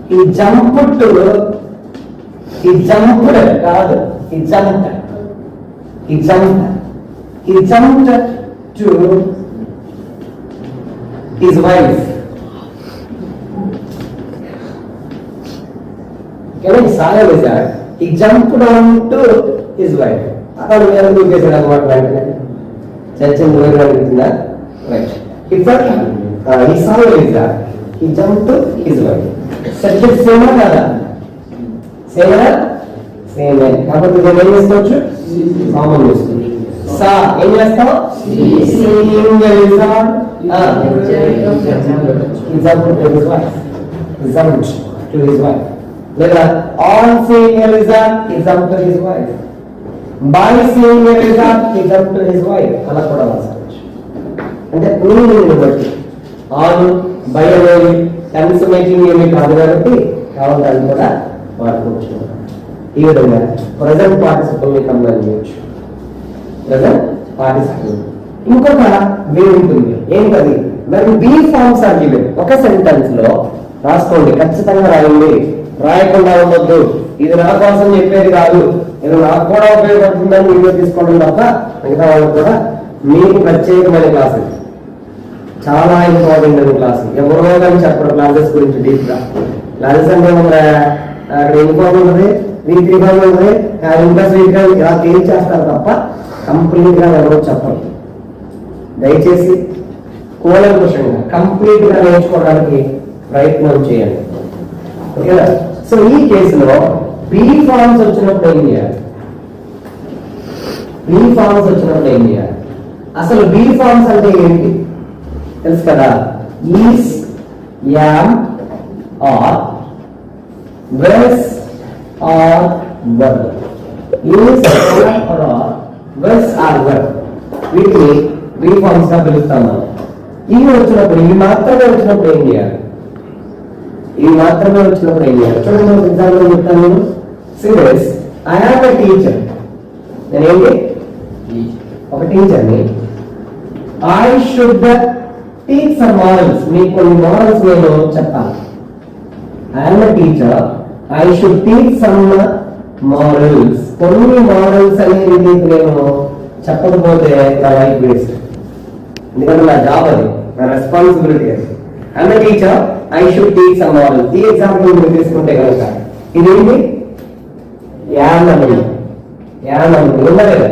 He jumped కాదు, he jumped to his wife. He saw a lizard. He jumped on to his wife. అతను ఎందుకు చేశాడు అన్నమాట వెంటనే చర్చను దూరంగా right. He saw a lizard. He jumped to his wife. Subject same కదా? Same same కాబట్టి దీన్ని ఏం చేసుకోవచ్చు? కామన్ చేసుకోవచ్చు. సా ఏం చేస్తాం? Seeing a lizard. He jumped to his wife. He jumped to his wife. లేదా on seeing a lizard, he jumped to his wife. By seeing a lizard, he jumped to his wife. అలా కూడా వాడుకోవచ్చు. అంటే meaning బట్టి on by అనేది tense making ఏమీ కాదు కాబట్టి కావాలని కూడా వాడుకోవచ్చు. ఈ విధంగా ప్రజెంట్ పార్టిసిపల్ ని కంబైన్ చేయొచ్చు. ప్రజెంట్ పార్టిసిపల్ ఇంకొక వే ఉంటుంది. ఏంటది? మరి బీ ఫార్మ్స్ ఆర్ గివెన్. ఒక సెంటెన్స్ లో రాసుకోండి, ఖచ్చితంగా రాయండి, రాయకుండా ఉండొద్దు. ఇది నా కోసం చెప్పేది కాదు, ఇది నాకు కూడా ఉపయోగపడుతుందని వీడియో తీసుకోవడం తప్ప మిగతా వాళ్ళకి కూడా మీకు ప్రత్యేకమైన క్లాసు, చాలా ఇంపార్టెంట్ అని క్లాసు. ఎవరో కానీ చెప్పడం క్లాసెస్ గురించి డీప్ గా. క్లాసెస్ అంటే అక్కడ ఇన్ఫార్మ్ ఉంటుంది, వీక్ ఇన్ఫార్మ్ ఉంటుంది, ఇంట్రెస్ట్ వీక్ గా ఇలా చేస్తారు తప్ప కంప్లీట్ గా ఎవరో చెప్పరు. దయచేసి కూలంకుషంగా కంప్లీట్ గా నేర్చుకోవడానికి ప్రయత్నం చేయండి. ఓకేనా? సో ఈ కేసులో బీ ఫార్మ్స్ వచ్చినప్పుడు ఏం చేయాలి? బీ ఫార్మ్స్ వచ్చినప్పుడు ఏం చేయాలి? అసలు బీ ఫార్మ్స్ అంటే ఏంటి తెలుసు కదా? Is, am, are, was, are, verb. Is, are, was, are, verb. వీటిని బీ ఫార్మ్స్ గా పిలుస్తాం మనం. ఇవి వచ్చినప్పుడు, ఇవి మాత్రమే వచ్చినప్పుడు ఏం చేయాలి? ఇవి మాత్రమే వచ్చినప్పుడు ఏం చేయాలి? చూడండి, ఎగ్జాంపుల్ చెప్తాను నేను. Serious, I have a teacher. నేనేంటి? ఒక టీచర్ని. I should teach some morals. మీకు కొన్ని మోరల్స్ నేను చెప్పాలి. I'm a teacher, I should teach some morals. కొన్ని మోరల్స్ అనేది మీకు నేను చెప్పకపోతే నా లైఫ్ వేస్ట్. ఎందుకంటే నా జాబ్ అది, నా రెస్పాన్సిబిలిటీ అది. I'm a teacher, I should teach some morals. ఈ ఎగ్జాంపుల్ మీరు తీసుకుంటే కనుక ఇదేంటి? యాన్ అని, యాన్ అని ఉన్నది కదా,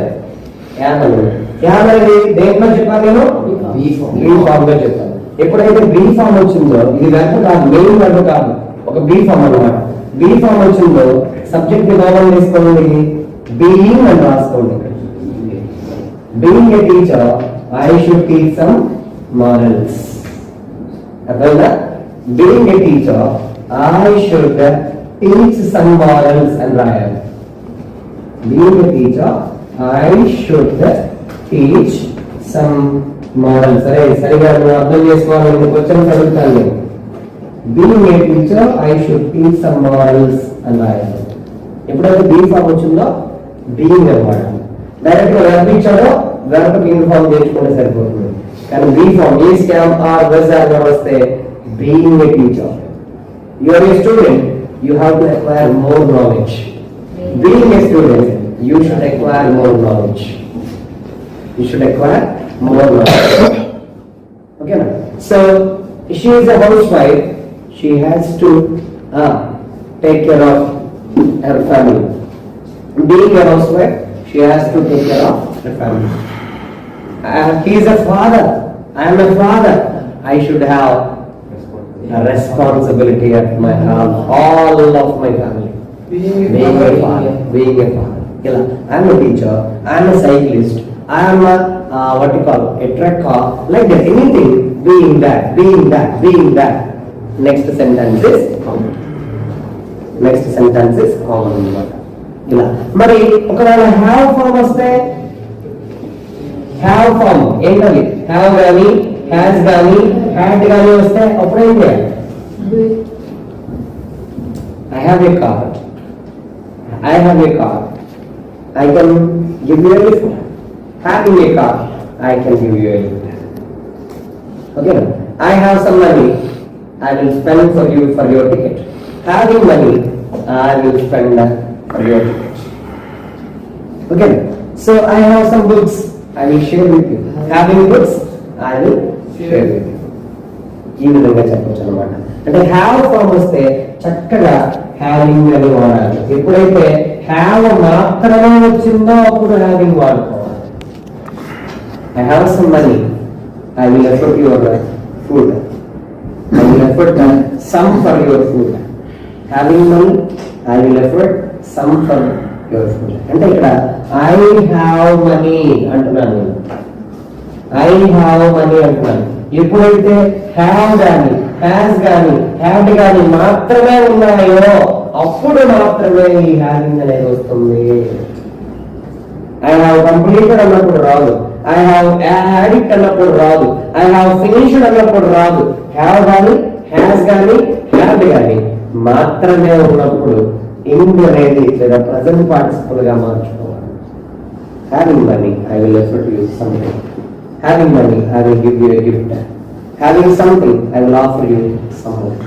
యాన్ అని. అనేది దేంట్లో చెప్పాను నేను? బీ ఫామ్ లో చెప్పాను. ఎప్పుడైతే బీ ఫామ్ వచ్చిందో, ఇది వెంట కాదు, మెయిన్ వెంట కాదు, ఒక బీ ఫామ్ అన్నమాట. బీ ఫామ్ వచ్చిందో సబ్జెక్ట్ విధానం తీసుకోండి, బీయింగ్ అని రాసుకోండి. Being a teacher I should teach some morals. అర్థమైందా? Being a teacher I should teach some morals అని రాయాలి. Being a teacher I should teach some morals. సరే, సరిగా నువ్వు అర్థం చేసుకోవాలి. క్వశ్చన్ అడుగుతాను నేను. Being a teacher I should teach some morals అని రాయాలి. ఎప్పుడైతే బీ ఫామ్ వచ్చిందో బీయింగ్ అనమాట. డైరెక్ట్ గా వెర్బ్ ఇచ్చాడో వెర్బ్ ఇన్ఫార్మ్ చేసుకుంటే సరిపోతుంది. కానీ బీ ఫామ్ ఈ స్కామ్ ఆర్ వెజ్ ఆర్ వస్తే being a teacher, you are a student, you have to acquire more knowledge. Being a student you should acquire more knowledge. You should acquire more knowledge. Okay, na? So she is a housewife. She has to take care of her family. Being a housewife, she has to take care of her family. He is a father. I am a father. I should have a responsibility of my all of my family. Being a father. I am a teacher. I am a cyclist. I am what you call a trekker, like that. Anything, being that. Next sentence is common. ఇలా మరి ఒకవేళ have form వస్తే, have form ఏంటది? Have కానీ, has కానీ, had కానీ వస్తే అప్పుడు ఏం చేయాలి? I have a car. I can give you a lift. Having a car, I can give you a lift. Okay, I have some money, I will spend for you for your ticket. Having money, I will spend for your ticket. Okay, so I have some books, I will share with you. Having books, I will share with you. ఈ విధంగా చెప్పొచ్చు అనమాట. అంటే have form వస్తే చక్కగా having అని వాడాలి. ఎప్పుడైతే హ్యావ్ మాత్రమే వచ్చిందో అప్పుడు హ్యావింగ్ వాడుకోవాలి. I have some money, I will afford your food. I will afford some for your food. Having money, I will afford some for your food. అంటే ఇక్కడ I have money అంటున్నాను. I have money అంటున్నాను. ఎప్పుడైతే have కానీ, has కానీ, had కానీ మాత్రమే ఉన్నాయో అప్పుడు మాత్రమే ఈ having అనేది వస్తుంది. I have completed అన్నప్పుడు రాదు. I have had it అన్నప్పుడు రాదు. I have finished అన్నప్పుడు రాదు. Have కానీ, has కానీ, had కానీ మాత్రమే ఉన్నప్పుడు ఇండ్ అనేది లేదా ప్రజెంట్ పార్టిసిపల్ గా మార్చుకోవాలి. Having money, I will afford you something. Having money, I will give you a gift. Having something, I will offer you something.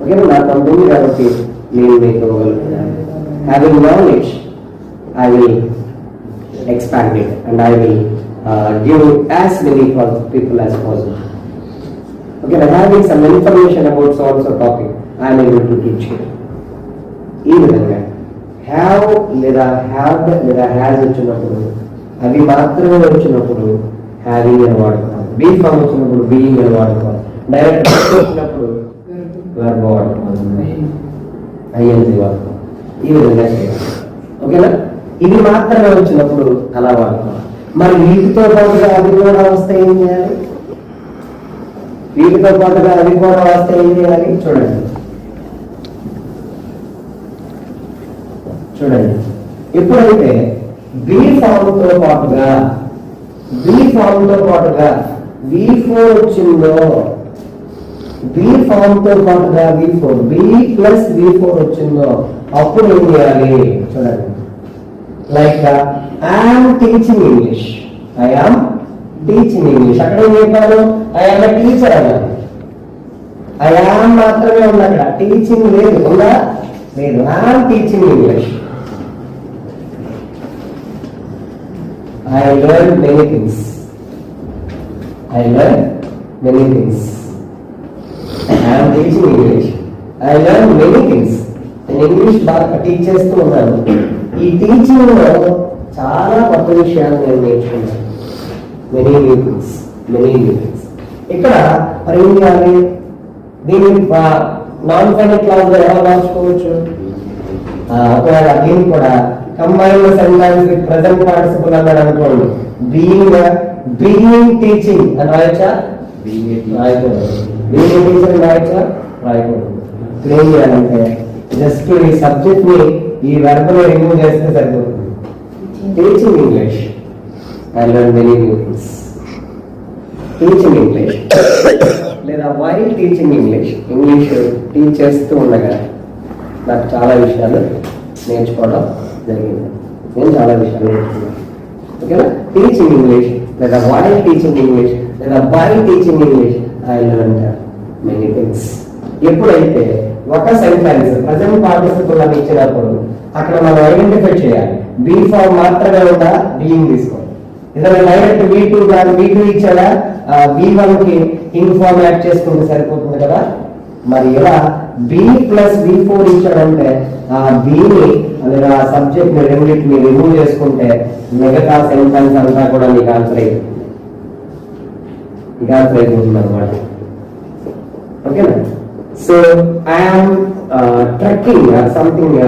Okay, నాకు ఉంటుంది కాబట్టి నేను మీకు ఇవ్వగలుగుతాను. Having knowledge, I will expand it and I will give as many people as possible. Okay, I'm having some information about so and so topic, I am able to teach you. ఈ విధంగా have లేదా have లేదా has వచ్చినప్పుడు, అవి మాత్రమే వచ్చినప్పుడు having అని వాడుకోవాలి. బీ ఫామ్ వచ్చినప్పుడు బీయింగ్ అని వాడుకోవాలి. డైరెక్ట్ వచ్చినప్పుడు వెర్బ్ వాడుకోవాలి, ఐఎన్జి వాడుకోవాలి. ఈ విధంగా చేయాలి. ఓకేనా? ఇవి మాత్రమే వచ్చినప్పుడు అలా వాడుకోవాలి. మరి వీటితో పాటుగా అవి కూడా వస్తే ఏం చేయాలి? వీటితో పాటుగా అవి కూడా వస్తే ఏం చేయాలి? చూడండి, ఎప్పుడైతే బీ ఫామ్ తో పాటుగా V4 వచ్చిందో, బీ ఫామ్ తో పాటుగా V4 బి ప్లస్ V4 వచ్చిందో అప్పుడు ఏం చేయాలి? చూడండి, like I am teaching English. అక్కడ ఏం చెప్పాను? I am a teacher అన్నాను. I am మాత్రమే ఉంది, అక్కడ టీచింగ్ లేదు. ఉందా? లేదు. I am teaching English. I learned many things. I am teaching English. I learned many things. నేను ఇంగ్లీష్ బాగా టీచ్ చేస్తూ ఉన్నాను. ఈ టీచింగ్ లో చాలా కొత్త విషయాలు నేను నేర్చుకున్నాను. Many new things. ఇక్కడ మరి ఏం చేయాలి? దీన్ని నాన్ ఫైనల్ క్లాస్ లో ఎలా మార్చుకోవచ్చు? ఒకవేళ దీన్ని కూడా combined sentence with present participle అన్నాడు అనుకోండి, బీయింగ్ టీచింగ్ అని రాయొచ్చా? రాయకూడదు. బీయింగ్ టీచర్ అని రాయొచ్చా? రాయకూడదు. ఏం చేయాలంటే జస్ట్ ఈ సబ్జెక్ట్ ని ఈ వెర్బ్ లో రిమూవ్ చేస్తే సరిపోతుంది. Teaching English. I learn many new things. Teaching English లేదా వైల్ టీచింగ్ ఇంగ్లీష్ టీచ్ చేస్తూ ఉండగా నాకు చాలా విషయాలు నేర్చుకోవడం జరిగింది. నేను చాలా విషయాలు నేర్చుకున్నాను. ఓకేనా? టీచింగ్ ఇంగ్లీష్ లేదా వైల్ టీచింగ్ ఇంగ్లీష్ లేదా by teaching English I learn many things. ఎప్పుడైతే ఒక సెంటెన్స్ ప్రజెంట్ పార్టిసిపుల్ అని ఇచ్చినప్పుడు అక్కడ మనం ఐడెంటిఫై చేయాలి. బీ ఫార్మ్ మాత్రమే ఉందా, బీయింగ్ తీసుకోవాలి. ఏదైనా డైరెక్ట్ V2 కానీ V2 ఇచ్చాడా, V1 కి ఇన్ ఫార్మ్ యాడ్ చేసుకుంటే సరిపోతుంది కదా. మరి ఇలా B ప్లస్ V4 ఇచ్చాడంటే ఆ బీని లేదా ఆ సబ్జెక్ట్ ని రెండింటిని రిమూవ్ చేసుకుంటే మిగతా సెంటెన్స్ అంతా కూడా నీకు ఆన్సర్ అయిపోతుంది అనమాట. ఓకేనా? So I am trekking or something,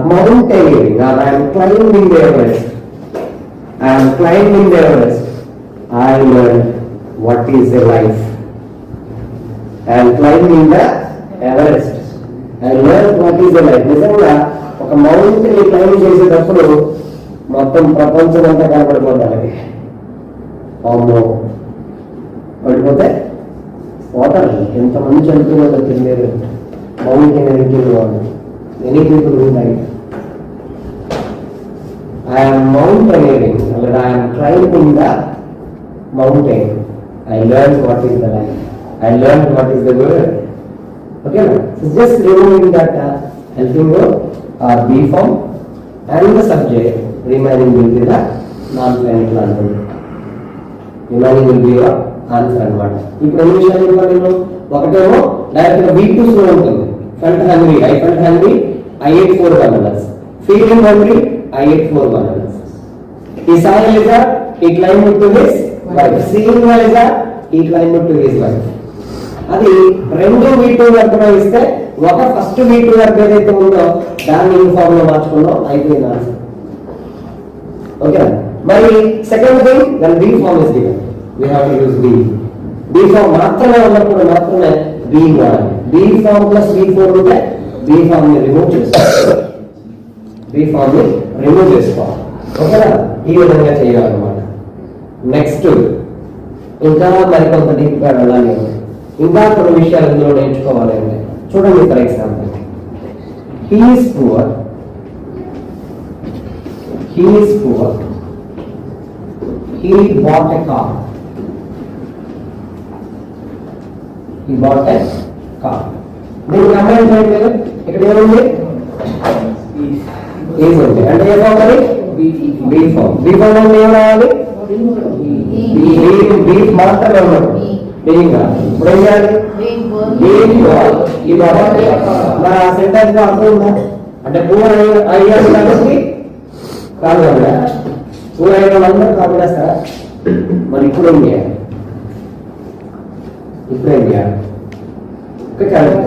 mountaineering or I am climbing the Everest. I am climbing the Everest. I learned what is a life. I am climbing the Everest. I learned what is a life. నిజంగా ఒక mountain ని climb చేసేటప్పుడు మొత్తం ప్రపంచం అంతా కనపడిపోతాయి. అమ్మో, పడిపోతే పోతారు. ఎంతమంది చదువుతున్నదో తెలియదు. మౌంటైన్ ఎరికింగ్ వాళ్ళు ఎన్ని పీపుల్ ఉంటాయి. I am mountaineering, or I am climbing the mountain. I learned what is the life. I learned what is the word. Okay, so just removing that helping you B form and the subject remaining will be the non-final answer. Remaining will be your answer అనమాట. ఇప్పుడు ఎన్ని విషయాలు చెప్పాను? ఒకటేమో direct గా V2 లో ఉంటుంది. Felt hungry, I felt hungry, I ate 4 bananas. Feeling hungry, I ate 4 bananas. He saw a lizard, he climbed to his wife. Seeing a lizard, he climbed to his wife. అది రెండు V2 వర్గం ఇస్తే ఒక first V2 వర్గం ఏదైతే ఉందో దాన్ని uniform లో మార్చుకున్నాం, అయిపోయింది ఆన్సర్. ఓకే, మరి సెకండ్ థింగ్ దాని B form is given. We have to use B form మాత్రమే ఉన్నప్పుడు మాత్రమే B వాడాలి. B ఫార్మ్ ప్లస్ V4 ఉంటే B ఫార్మ్ ని రిమూవ్ చేసుకోవాలి. B ఫార్మ్ ని రిమూవ్ చేసుకోవాలి. ఓకేనా? ఈ విధంగా చేయాలన్నమాట. నెక్స్ట్ ఇంకా మరికొంత డీప్ గా వెళ్ళాలి. ఇంకా కొన్ని విషయాలు ఇందులో నేర్చుకోవాలి అంటే చూడండి. For example, he is poor, he bought a car. దీనికి కంబైన్ చేయండి. ఇక్కడ ఏముంది? ఈజ్ ఉంది. అంటే ఏ ఫార్మ్ అది? బీ ఫార్మ్ అంటే ఏం రావాలి? బీఫ్ మాత్రమే ఉన్నాడు. ఇప్పుడు ఏం చేయాలి? మరి ఆ సెంటెన్స్ లో అర్థం ఉందా? అంటే పూర్ అయ్యారు కాబట్టి కాదు కదా. పూర్ అయిన వాళ్ళందరూ కాపాడేస్తారా? మరి ఇప్పుడు ఏం చేయాలి?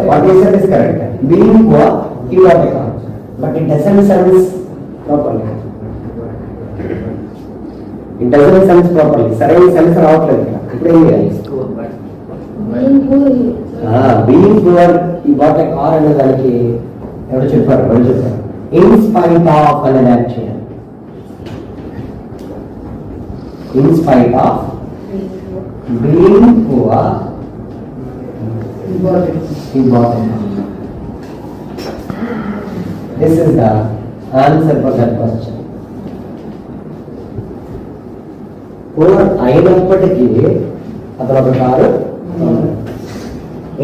What he said is correct. Being poor, he got a car, but it doesn't sense properly. సరైన సెన్స్ రావట్లేదు. ఇప్పుడు ఏం చేయాలి? బీయింగ్ పూర్ ఈ బాట్ ఏ కార్ అనే దానికి ఎవరు చెప్పారు? ఇన్ స్పైట్ ఆఫ్ అనేది యాడ్ చేయాలి. In spite of being poor he bought it. This is the answer for that question. Poor అయినప్పటికీ అతను ఒక car,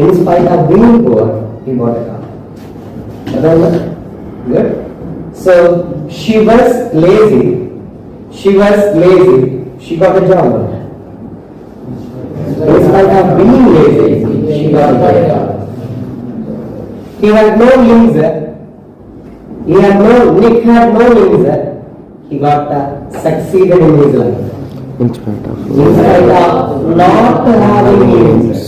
in spite of being poor he bought a car. Good. So she was lazy, she got a job. In spite of being lazy, she got a job. He had no limbs. Nick had no limbs. he got succeeded in his life. In spite of not having limbs.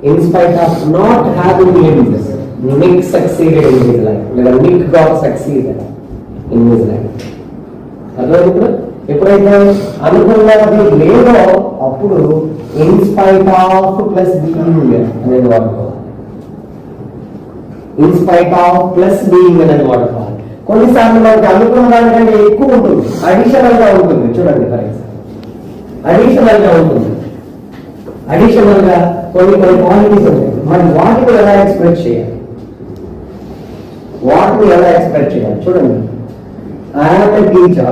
In spite of not having limbs, Nick succeeded in his life. Nick got succeeded in his life. అర్థమైంది. ఎప్పుడైతే అనుకున్నది లేదో అప్పుడు in spite of plus being అనేది వాడుకోవాలి. In spite of plus being అనేది వాడుకోవాలి. కొన్నిసార్లు మనకి అనుకున్న దానికంటే ఎక్కువ ఉంటుంది, అడిషనల్ గా ఉంటుంది. చూడండి ఫర్ ఎగ్జాంపుల్, అడిషనల్ గా ఉంటుంది. అడిషనల్ గా కొన్ని క్వాలిటీస్ ఉంటాయి. మరి వాటిని ఎలా ఎక్స్ప్రెస్ చేయాలి? వాటిని ఎలా ఎక్స్ప్రెస్ చేయాలి? చూడండి, I am a teacher.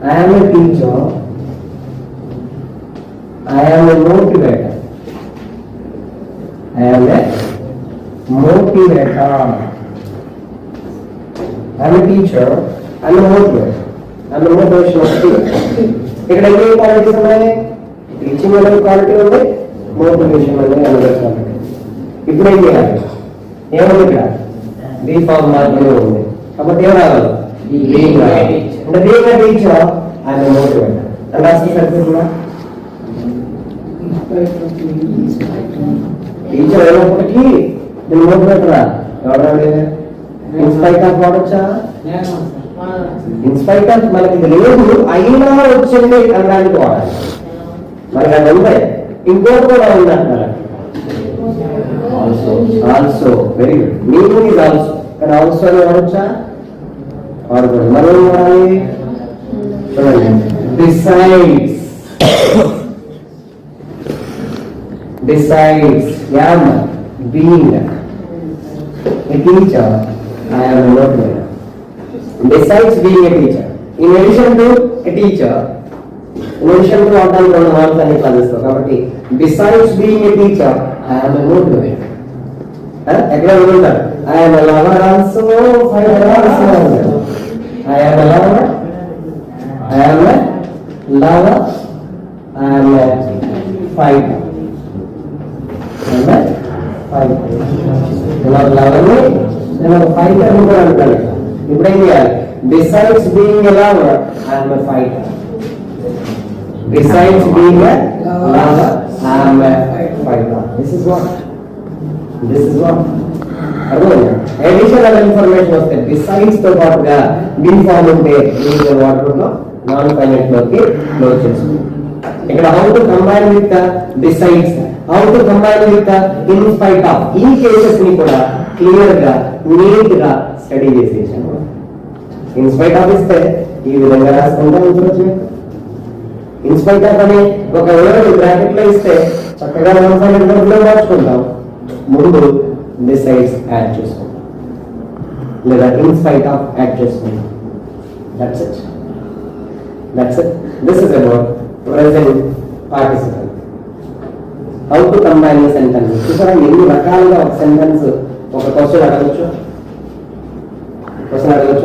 I am a teacher. I am a motivator. I am a motivator. I am a teacher. I am a motivator. I am a motivational speaker. ఇక్కడ ఏ qualities ఉన్నాయి? Teaching అనే quality ఉంది, motivation అనే another quality. ఇప్పుడు ఏం చేయాలి? ఏముంది ఇక్కడ? బీ ఫార్మ్ మాత్రమే ఉంది. కాబట్టి ఏం రావాలి? బీయింగ్ రావాలి. అంటే బీయింగ్ ఏ టీచర్ ఆయన మోటివేటర్ అని రాసి సరిపోతుందా? టీచర్ అయినప్పటికీ నేను మోటివేటరా? ఎవరండి? ఇన్స్పైట్ ఆఫ్ వాడొచ్చా? ఇన్స్పైట్ ఆఫ్ మనకి లేదు అయినా వచ్చింది అనడానికి వాడాలి. మనకి అది ఉంటాయి. ఇంకోటి కూడా ఉందంటారా? Also very good. Meaning is also. కానీ ఆల్సో వాడొచ్చా? వాడకూడదు. మనం వాడాలి. చూడండి, besides. Besides am being a teacher, I am a motivator. Besides being a teacher, in addition to a teacher, in addition to what I am not any classes. కాబట్టి besides being a teacher, I am a motivator. ఎక్కడ ఉంటారు? I am a lover also, fighter also. I am a lover. I am a lover. I am a fighter. I am a fighter. నేను లవర్ని, నేను fighter అని కూడా అంటాను. ఇప్పుడు ఏం చేయాలి? Besides being a lover I am a fighter. Besides being a lover I am a fighter. This is what అర్థమైందా? Additional information వస్తే బిసైడ్స్ తో పాటుగా బీ ఫార్మ్ ఉంటే వాడుకుంటాం, నాన్ ఫైనైట్ లోకి క్లోజ్ చేసుకుంటాం. ఇక్కడ how to combine with besides, how to combine with in spite of, ఈ కేసెస్ ని కూడా క్లియర్ గా నీట్ గా స్టడీ చేసేసాను. ఇన్ స్పైట్ ఆఫ్ ఇస్తే ఈ విధంగా రాసుకుంటాం. ఇన్ స్పైట్ ఆఫ్ అని ఒక వర్డ్ బ్రాకెట్ లో ఇస్తే చక్కగా నాన్ ఫైనైట్ లో రాసుకుంటాం. ముందు బిసైడ్స్ యాడ్ చేసుకుంటాం లేదా ఇన్ స్పైట్ ఆఫ్ యాడ్ చేసుకుంటాం. That's it. This is about present participle. How to combine a sentence. చూసారా ఎన్ని రకాలుగా ఒక సెంటెన్స్ ఒక క్వశ్చన్ అడగచ్చు.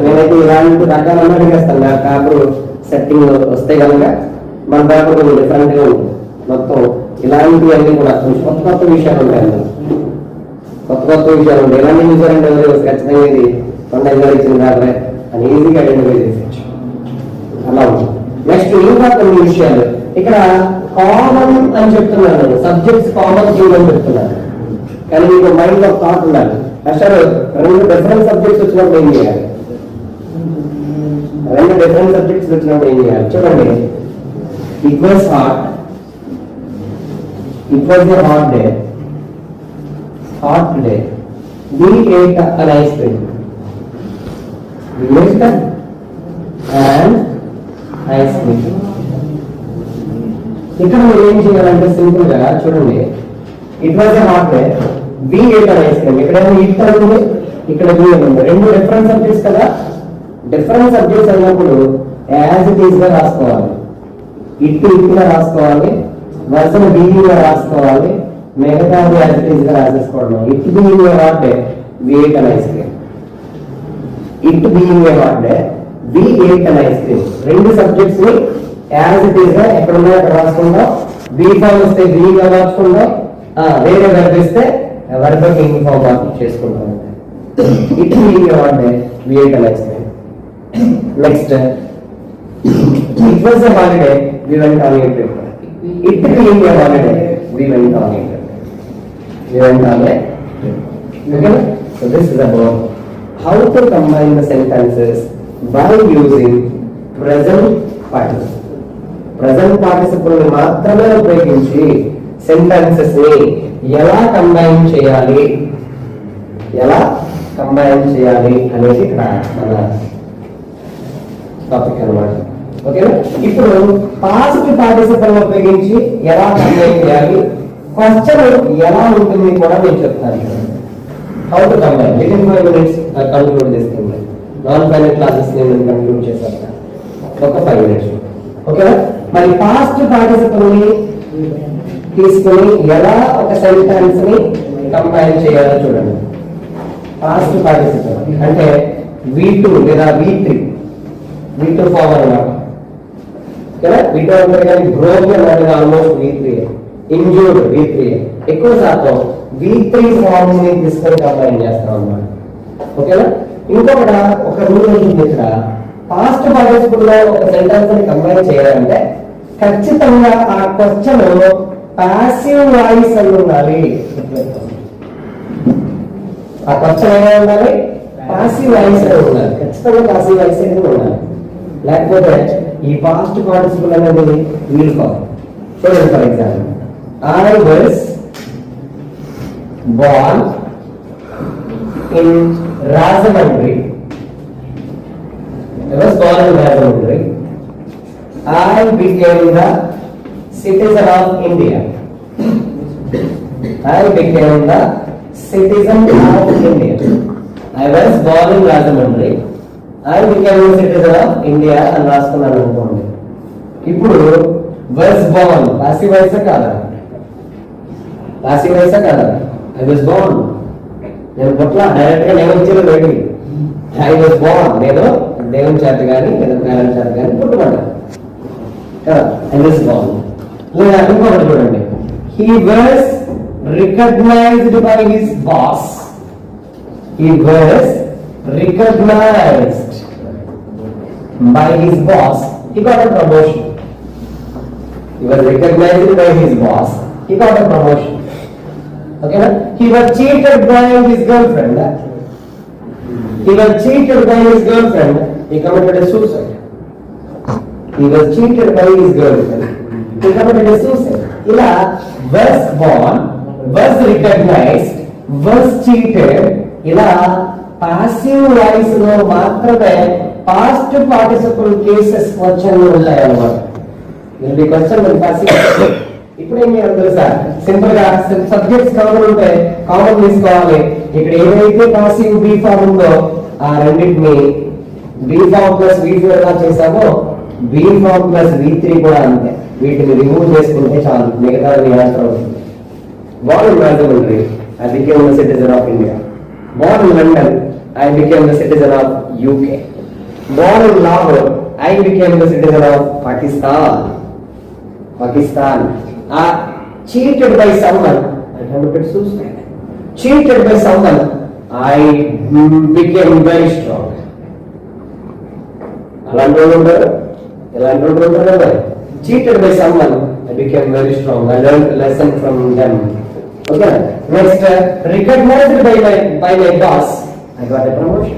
నేనైతే ఇలాంటి రకాలన్నా అడిగేస్తాను. నా పేపర్ సెట్టింగ్ వస్తే కనుక మన పేపర్ కొంచెం డిఫరెంట్ గా ఉంటుంది. మొత్తం ఇలాంటివన్నీ కూడా కొంచెం కొత్త విషయాలు ఉంటాయి. అందులో కొత్త విషయాలు ఉంటాయి. ఇలాంటి చూసారంటే ఖచ్చితంగా ఇది 25 ఇచ్చిన పేపరే అని ఈజీగా ఐడెంటిఫై చేసేయచ్చు. అలా ఉంటుంది. నెక్స్ట్ ఇంకా కొన్ని విషయాలు ఇక్కడ కామన్ అని చెప్తున్నాను. సబ్జెక్ట్స్ కామన్ చేయడం చెప్తున్నాను. కానీ మీకు మైండ్ లో థాట్ ఉండాలి. అసలు 2 డిఫరెంట్ సబ్జెక్ట్స్ వచ్చినప్పుడు ఏం చేయాలి? 2 డిఫరెంట్ సబ్జెక్ట్స్ వచ్చినప్పుడు ఏం చేయాలి? చూడండి, it was hot, it was a hot day, we ate an ice cream. We ate an ice cream. ఇక్కడ మీరు ఏం చేయాలంటే సింపుల్ గా చూడండి, it was a hot day, we ate an ice cream. ఇక్కడ ఇట్ ఉంది, ఇక్కడ బి ఉంది. 2 డిఫరెంట్ సబ్జెక్ట్స్ కదా. డిఫరెంట్ సబ్జెక్ట్స్ అయినప్పుడు యాజ్ ఇట్ ఈస్ గా రాసుకోవాలి. ఇట్ గా రాసుకోవాలి, వర్సన్ బీయింగ్ గా రాసుకోవాలి, మిగతా యాజ్ ఇట్ ఈస్ గా రాసేసుకోవడం. It being a hot day, we ate an ice cream. It being a hot day, we ate an ice cream. 2 subjects ని యాజ్ ఇట్ ఈస్ గా ఎక్కడ ఉన్నాయో అక్కడ రాసుకుందాం. బీ ఫార్మ్ వస్తే బీ గా రాసుకుందాం, వేరే వర్బ్ ఇస్తే వర్బ్ ఇన్ ఫార్మ్ చేసుకుంటాం. It being a hot day, we ate an ice cream. Next, it was a holiday, we went on a trip. It being a holiday, we went on a trip. We went on a trip. Okay? So this is about how to combine the sentences by using present participle. Present participle ని మాత్రమే ఉపయోగించి sentences ని ఎలా combine చేయాలి అనేది ఇక్కడ మన topic అన్నమాట. ఓకేనా? ఇప్పుడు పాస్ట్ పార్టిసిపల్ ఉపయోగించి ఎలా కంబైన్ చేయాలి, క్వశ్చన్ ఎలా ఉంటుంది కూడా నేను చెప్తాను. How to combine with in 5 minutes conclude చేస్తుంది. నాన్ ఫైనల్ క్లాసెస్ నేను కంక్లూడ్ చేస్తాను ఒక 5 minutes. ఓకేనా? మరి పాస్ట్ పార్టిసిపల్ ని తీసుకుని ఎలా ఒక సెంటెన్స్ ని కంబైన్ చేయాలో చూడండి. పాస్ట్ పార్టిసిపల్ అంటే V2 లేదా V3 ఫార్మ్ అన్నమాట. ఓకేనా? V2 అంటే కానీ బ్రోకెన్ అనేది ఆల్మోస్ట్ V3, ఇంజూర్డ్ V3. ఎక్కువ శాతం V3 ఫార్మ్ ని తీసుకొని కంబైన్ చేస్తాం అన్నమాట. ఓకేనా? ఇంకొకటి ఒక రూల్ ఉంటుంది ఇక్కడ. పాస్ట్ పార్టిసిపల్ లో ఒక సెంటెన్స్ ని కంబైన్ చేయాలంటే ఖచ్చితంగా ఆ క్వశ్చన్ పాసివ్ వాయిస్ అని ఉండాలి. ఆ క్వశ్చన్ ఏమైనా ఉండాలి, పాసివ్ వాయిస్ అని ఉండాలి. ఖచ్చితంగా పాసివ్ వాయిస్ అనేది ఉండాలి. లేకపోతే ఈ పాస్ట్ పార్టిసిపల్ అనేది వీలు కాదు. చూడండి, for example, I was born in Rajahmundry. I became the citizen of India. I became the citizen of India. I was born in Rajahmundry. I became the citizen of India అని రాసుకున్నాను అనుకోండి. ఇప్పుడు was born passive voice కాదా? passive voice కాదా? I was born. నేను పట్ల direct గా నేను వచ్చేది బయటికి. I was born. నేను దేవుని చేత కానీ లేదా పేరెంట్ చేత కానీ పుట్టుకున్నాను కదా. I was born. లేదా ఇంకొకటి చూడండి, he was recognized by his boss. He was recognized by his boss. He got a promotion. He was recognized by his boss. He got a promotion. Okay, na? He was cheated by his girlfriend. He was cheated by his girlfriend. He committed a suicide. He was cheated by his girlfriend. He committed a suicide. Ila was born, was recognized, was cheated. Ila passive voice లో మాత్రమే past participle cases క్వశ్చన్లు ఉంటాయి అన్నమాట. ఇది question passive. ఇప్పుడు ఏం చేయాలి తెలుసా? సింపుల్ గా సబ్జెక్ట్స్ కామన్ ఉంటాయి, కామన్ తీసుకోవాలి. ఇక్కడ ఏదైతే పాసివ్ బి ఫార్మ్ ఉందో ఆ రెండింటిని బి ఫార్మ్ ప్లస్ V2 ఎలా చేసామో బి ఫార్మ్ ప్లస్ V3 కూడా అంతే. వీటిని రిమూవ్ చేసుకుంటే చాలు, మిగతా ఆన్సర్ అవుతుంది. Born in Rajahmundry, I became a citizen of India. Born in London, I became the citizen of UK. Born in Lahore, I became the citizen of Pakistan. Cheated by someone, I committed suicide. Cheated by someone, I became very strong. Cheated by someone, I became very strong. I learned a lesson from them. Okay. Next, recognized by my boss, I got a promotion.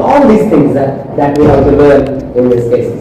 All these things that we have to learn in these cases.